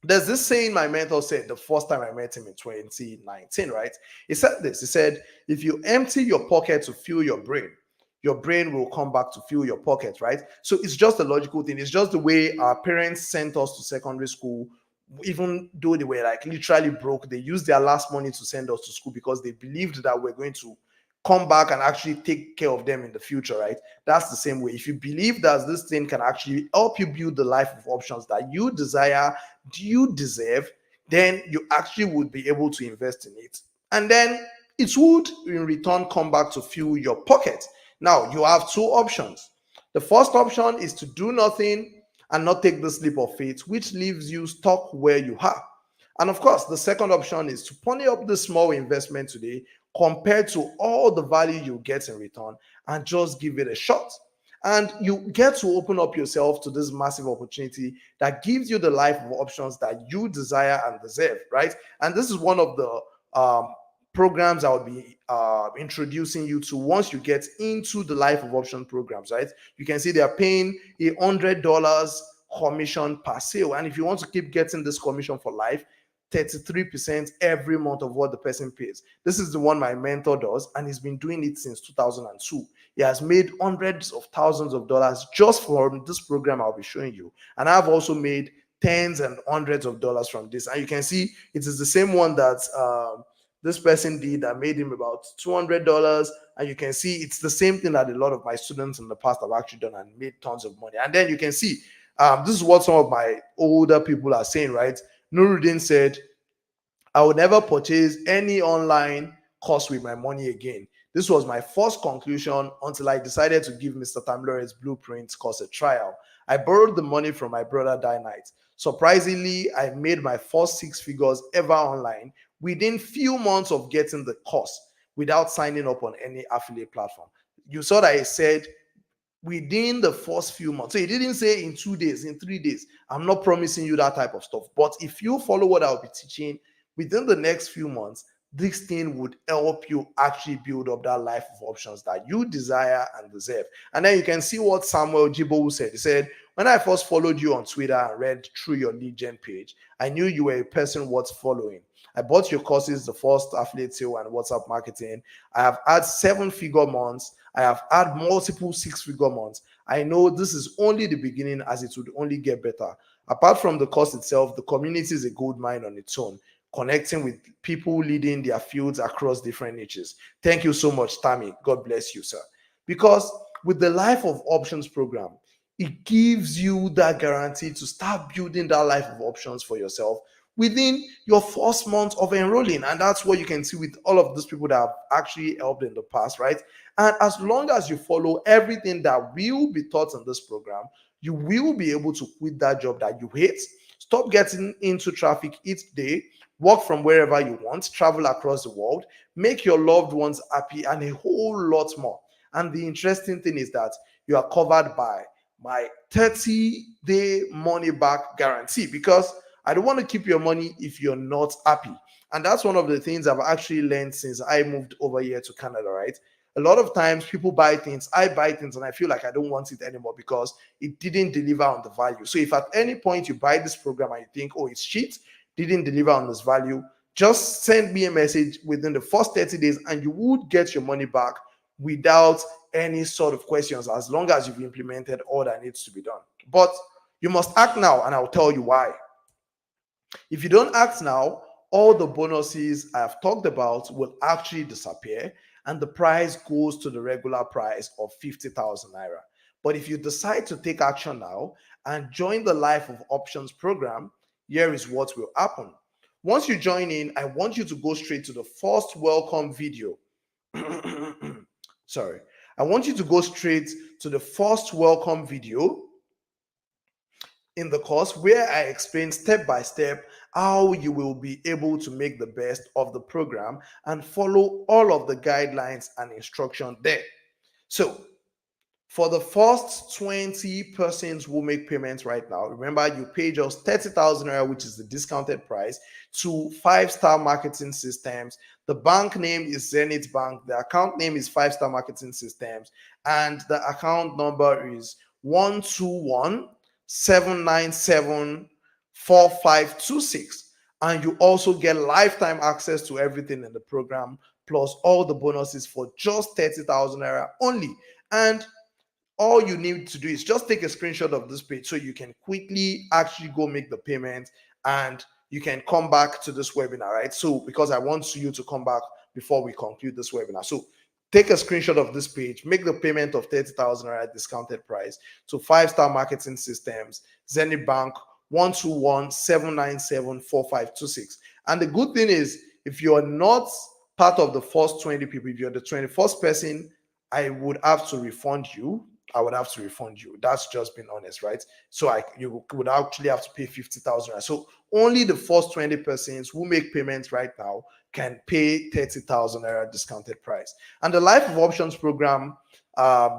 there's this saying my mentor said the first time I met him in 2019, right? He said this. He said, if you empty your pocket to fuel your brain will come back to fill your pocket, right? So it's just a logical thing. It's just the way our parents sent us to secondary school, even though they were like literally broke. They used their last money to send us to school because they believed that we're going to come back and actually take care of them in the future, right? That's the same way. If you believe that this thing can actually help you build the life of options that you desire, you deserve, then you actually would be able to invest in it. And then it would in return come back to fill your pocket. Now, you have 2 options. The first option is to do nothing and not take the leap of faith, which leaves you stuck where you are. And of course, the second option is to pony up the small investment today compared to all the value you get in return and just give it a shot. And you get to open up yourself to this massive opportunity that gives you the life of options that you desire and deserve, right? And this is one of the programs I will be introducing you to once you get into the Life of Option programs, right? You can see they are paying $100 commission per sale. And if you want to keep getting this commission for life, 33% every month of what the person pays. This is the one my mentor does, and he's been doing it since 2002. He has made hundreds of thousands of dollars just from this program I'll be showing you. And I've also made tens and hundreds of dollars from this. And you can see it is the same one that this person did that made him about $200. And you can see it's the same thing that a lot of my students in the past have actually done and made tons of money. And then you can see this is what some of my older people are saying, right? Nuruddin said, I would never purchase any online course with my money again. This was my first conclusion until I decided to give Mr. Tamilore's Blueprints course a trial. I borrowed the money from my brother Dynite. Surprisingly, I made my first 6 figures ever online within few months of getting the course without signing up on any affiliate platform. You saw that I said within the first few months. So he didn't say in 2 days, in 3 days. I'm not promising you that type of stuff. But if you follow what I'll be teaching within the next few months, this thing would help you actually build up that life of options that you desire and deserve. And then you can see what Samuel Jibo said. He said, when I first followed you on Twitter and read through your lead gen page, I knew you were a person worth following. I bought your courses, the first affiliate sale and WhatsApp marketing. I have had 7-figure months. I have had multiple 6-figure months. I know this is only the beginning, as it would only get better. Apart from the course itself, the community is a gold mine on its own, connecting with people leading their fields across different niches. Thank you so much, Tammy. God bless you, sir. Because with the Life of Options program, it gives you that guarantee to start building that life of options for yourself within your first month of enrolling. And that's what you can see with all of those people that have actually helped in the past, right? And as long as you follow everything that will be taught in this program, you will be able to quit that job that you hate, stop getting into traffic each day, work from wherever you want, travel across the world, make your loved ones happy, and a whole lot more. And the interesting thing is that you are covered by my 30-day money back guarantee, because I don't want to keep your money if you're not happy. And that's one of the things I've actually learned since I moved over here to Canada, right? A lot of times people buy things, I buy things, and I feel like I don't want it anymore because it didn't deliver on the value. So if at any point you buy this program and you think, oh, it's cheap, didn't deliver on this value, just send me a message within the first 30 days and you would get your money back without any sort of questions, as long as you've implemented all that needs to be done. But you must act now, and I'll tell you why. If you don't act now, all the bonuses I have talked about will actually disappear, and the price goes to the regular price of 50,000 naira. But if you decide to take action now and join the Life of Options program, here is what will happen. Once you join in, I want you to go straight to the first welcome video. Sorry. I want you to go straight to the first welcome video in the course, where I explain step by step how you will be able to make the best of the program and follow all of the guidelines and instruction there. So for the first 20 persons who make payments right now, remember you pay just 30,000 naira, which is the discounted price, to 5-Star Marketing Systems. The bank name is Zenith Bank. The account name is 5-Star Marketing Systems. And the account number is 121-797-4526. And you also get lifetime access to everything in the program, plus all the bonuses for just 30,000 naira only. And all you need to do is just take a screenshot of this page so you can quickly actually go make the payment, and you can come back to this webinar, right? So because I want you to come back before we conclude this webinar. So take a screenshot of this page, make the payment of 30,000 naira discounted price to 5-Star Marketing Systems, Zenith Bank, 121-797-4526. And the good thing is, if you are not part of the first 20 people, if you're the 21st person, I would have to refund you. That's just being honest, right? So you would actually have to pay 50,000. So only the first 20 persons who make payments right now can pay 30,000 naira discounted price. And the Life of Options program,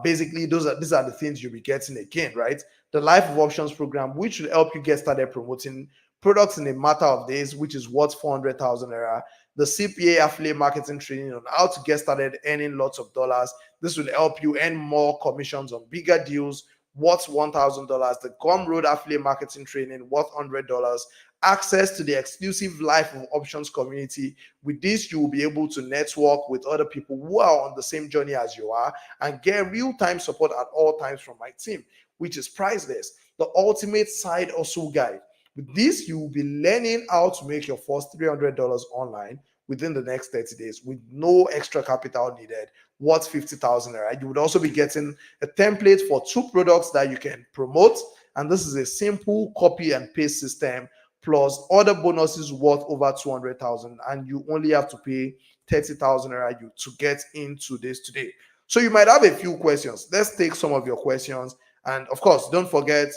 basically these are the things you'll be getting again, right? The Life of Options program, which will help you get started promoting products in a matter of days, which is worth 400,000 naira. The CPA affiliate marketing training on how to get started earning lots of dollars. This will help you earn more commissions on bigger deals worth $1,000, the Gumroad affiliate marketing training worth $100, access to the exclusive Life of Options community. With this, you will be able to network with other people who are on the same journey as you are and get real-time support at all times from my team, which is priceless. The ultimate side hustle guide. With this, you will be learning how to make your first $300 online within the next 30 days with no extra capital needed, worth 50,000 naira. You would also be getting a template for 2 products that you can promote. And this is a simple copy and paste system plus other bonuses worth over 200,000. And you only have to pay 30,000 naira you to get into this today. So you might have a few questions. Let's take some of your questions. And of course, don't forget,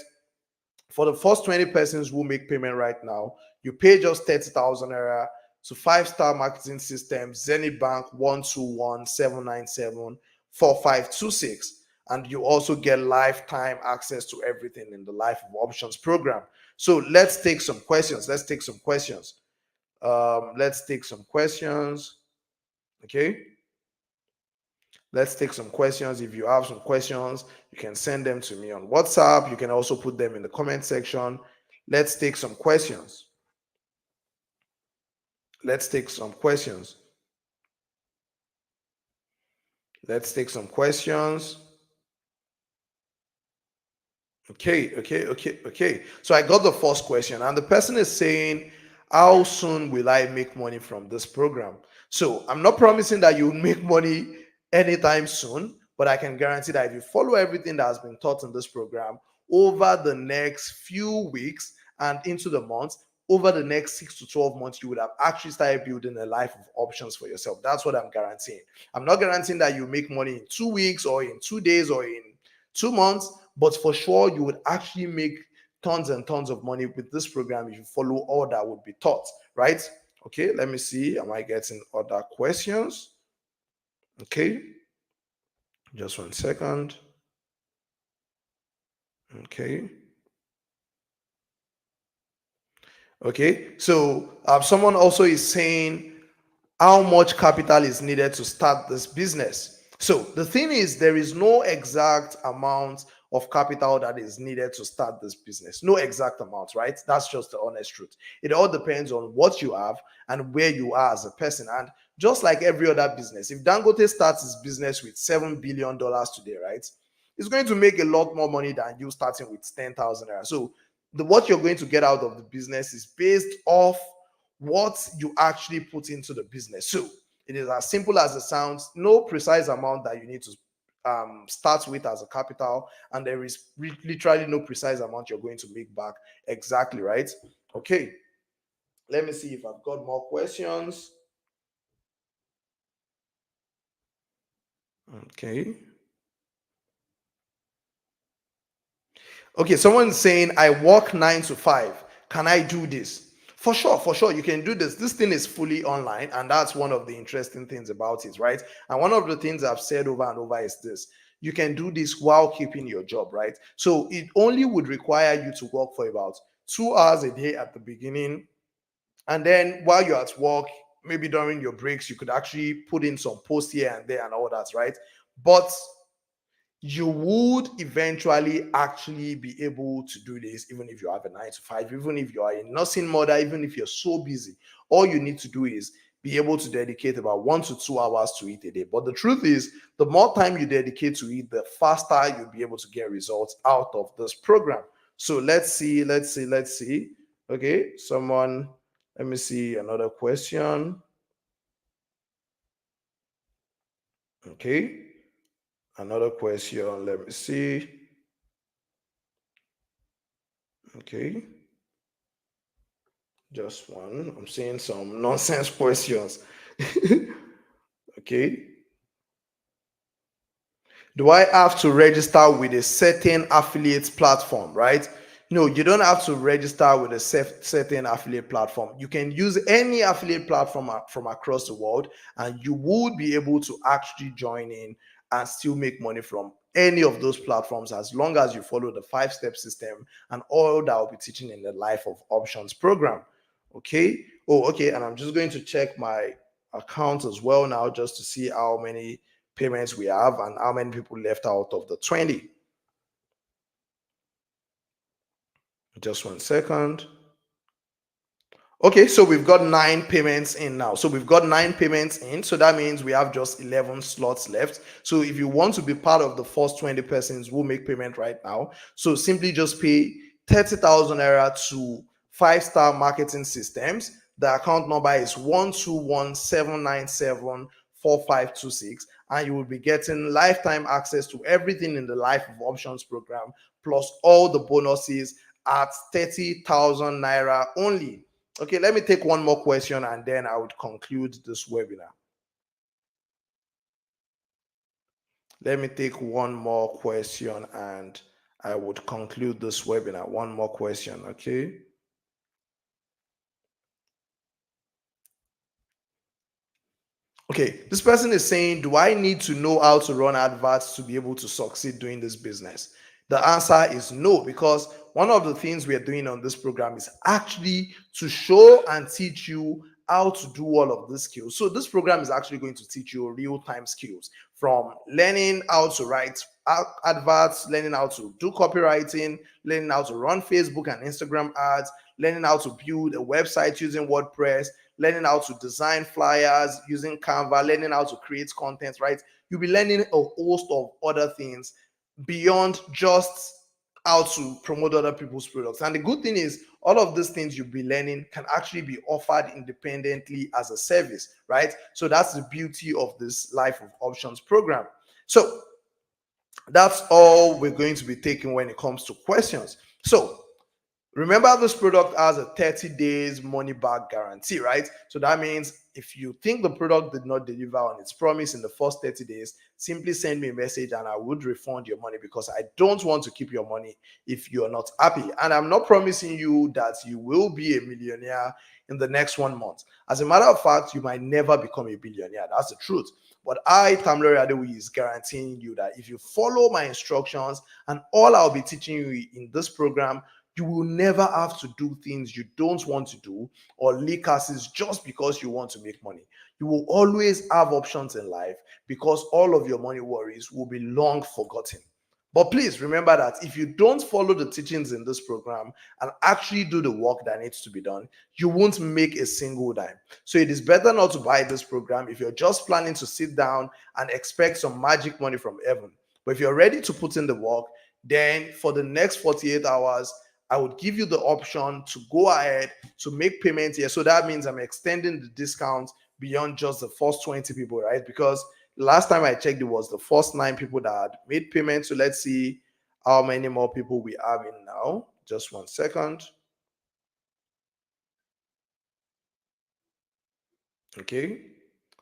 for the first 20 persons who make payment right now, you pay just 30,000 naira to 5-star marketing system, Zenith Bank 121-797-4526. And you also get lifetime access to everything in the Life of Options program. So let's take some questions. Let's take some questions. Okay. Let's take some questions. If you have some questions, you can send them to me on WhatsApp. You can also put them in the comment section. Let's take some questions. Let's take some questions. Let's take some questions. Okay. So I got the first question, and the person is saying, how soon will I make money from this program? So I'm not promising that you'll make money anytime soon, but I can guarantee that if you follow everything that has been taught in this program over the next few weeks and into the months, over the next 6 to 12 months, you would have actually started building a life of options for yourself. That's what I'm guaranteeing. I'm not guaranteeing that you make money in 2 weeks or in 2 days or in 2 months, but for sure you would actually make tons and tons of money with this program if you follow all that would be taught, right? Okay, let me see. Am I getting other questions? Okay, just 1 second. Okay, so someone also is saying, how much capital is needed to start this business? So the thing is, there is no exact amount of capital that is needed to start this business. No exact amount, right? That's just the honest truth. It all depends on what you have and where you are as a person. And just like every other business, if Dangote starts his business with $7 billion today, right, it's going to make a lot more money than you starting with 10,000 naira. So what you're going to get out of the business is based off what you actually put into the business. So it is as simple as it sounds. No precise amount that you need to start with as a capital, and there is literally no precise amount you're going to make back exactly, right? Okay, let me see if I've got more questions. Okay, someone's saying, I work 9 to 5. Can I do this? For sure, you can do this. This thing is fully online, and that's one of the interesting things about it, right? And one of the things I've said over and over is this: you can do this while keeping your job, right? So it only would require you to work for about 2 hours a day at the beginning, and then while you're at work, maybe during your breaks, you could actually put in some posts here and there and all that, right? But you would eventually actually be able to do this even if you have a 9 to 5, even if you are a nursing mother, even if you're so busy. All you need to do is be able to dedicate about 1 to 2 hours to it a day. But the truth is, the more time you dedicate to it, the faster you'll be able to get results out of this program. So let's see. Okay, someone, let me see another question. Okay, another question. Let me see. Okay. Just one. I'm seeing some nonsense questions. Okay. Do I have to register with a certain affiliate platform, right? No, you don't have to register with a certain affiliate platform. You can use any affiliate platform from across the world, and you would be able to actually join in and still make money from any of those platforms as long as you follow the 5-step system and all that I'll be teaching in the Life of Options program. Okay. Oh, okay. And I'm just going to check my account as well now just to see how many payments we have and how many people left out of the 20. Just 1 second. Okay, so we've got 9 payments in now. So we've got 9 payments in. So that means we have just 11 slots left. So if you want to be part of the first 20 persons who make payment right now, so simply just pay 30,000 naira to 5 Star Marketing Systems. The account number is 121-797-4526, and you will be getting lifetime access to everything in the Life of Options program, plus all the bonuses at 30,000 naira only. Okay, let me take one more question and then I would conclude this webinar. Let me take one more question and I would conclude this webinar. One more question, okay? Okay, this person is saying, do I need to know how to run adverts to be able to succeed doing this business? The answer is no, because one of the things we are doing on this program is actually to show and teach you how to do all of these skills. So this program is actually going to teach you real-time skills, from learning how to write adverts, learning how to do copywriting, learning how to run Facebook and Instagram ads, learning how to build a website using WordPress, learning how to design flyers using Canva, learning how to create content, right? You'll be learning a host of other things beyond just how to promote other people's products. And the good thing is, all of these things you'll be learning can actually be offered independently as a service, right? So that's the beauty of this Life of Options program. So that's all we're going to be taking when it comes to questions. So remember, this product has a 30 days money back guarantee, right? So that means if you think the product did not deliver on its promise in the first 30 days, simply send me a message and I would refund your money, because I don't want to keep your money if you're not happy. And I'm not promising you that you will be a millionaire in the next 1 month. As a matter of fact, you might never become a billionaire. That's the truth. But I, Tamlori Adewi, is guaranteeing you that if you follow my instructions and all I'll be teaching you in this program, you will never have to do things you don't want to do or leak asses just because you want to make money. You will always have options in life, because all of your money worries will be long forgotten. But please remember that if you don't follow the teachings in this program and actually do the work that needs to be done, you won't make a single dime. So it is better not to buy this program if you're just planning to sit down and expect some magic money from heaven. But if you're ready to put in the work, then for the next 48 hours, I would give you the option to go ahead to make payments here. So that means I'm extending the discount beyond just the first 20 people, right? Because last time I checked, it was the first 9 people that had made payments. So let's see how many more people we have in now. Just 1 second. Okay.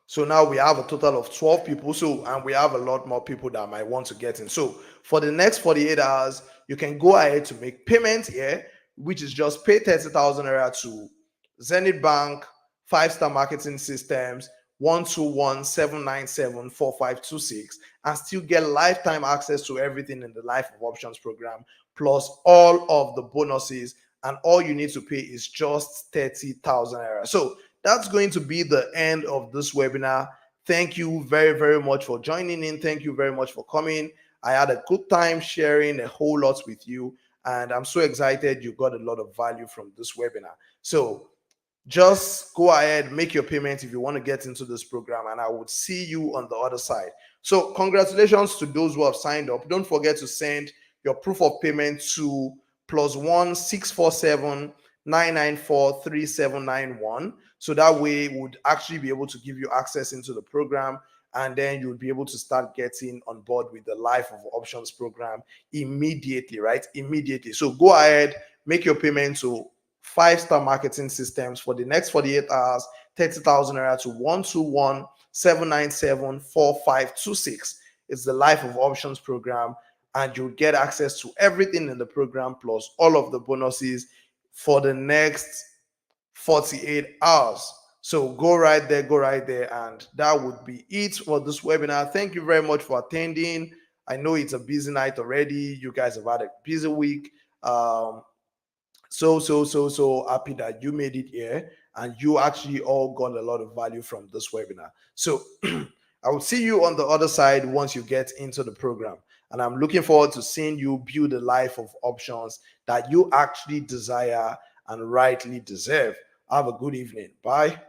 So now we have a total of 12 people. So, and we have a lot more people that might want to get in. So for the next 48 hours, you can go ahead to make payments here, which is just pay 30,000 naira to Zenith Bank, 5 Star Marketing Systems, 121-797-4526, and still get lifetime access to everything in the Life of Options program, plus all of the bonuses. And all you need to pay is just 30,000 naira. So that's going to be the end of this webinar. Thank you very, very much for joining in. Thank you very much for coming. I had a good time sharing a whole lot with you, and I'm so excited you got a lot of value from this webinar. So just go ahead, make your payment if you want to get into this program, and I would see you on the other side. So congratulations to those who have signed up. Don't forget to send your proof of payment to +1 647-994-3791. So that way we would actually be able to give you access into the program, and then you'll be able to start getting on board with the Life of Options program immediately, right? Immediately. So go ahead, make your payment to 5 Star Marketing Systems for the next 48 hours, 30,000 naira to 121-797-4526. It's the Life of Options program, and you'll get access to everything in the program plus all of the bonuses for the next 48 hours. So go right there, and that would be it for this webinar. Thank you very much for attending. I know it's a busy night already. You guys have had a busy week. So happy that you made it here and you actually all got a lot of value from this webinar. So I will see you on the other side once you get into the program. And I'm looking forward to seeing you build a life of options that you actually desire and rightly deserve. Have a good evening. Bye.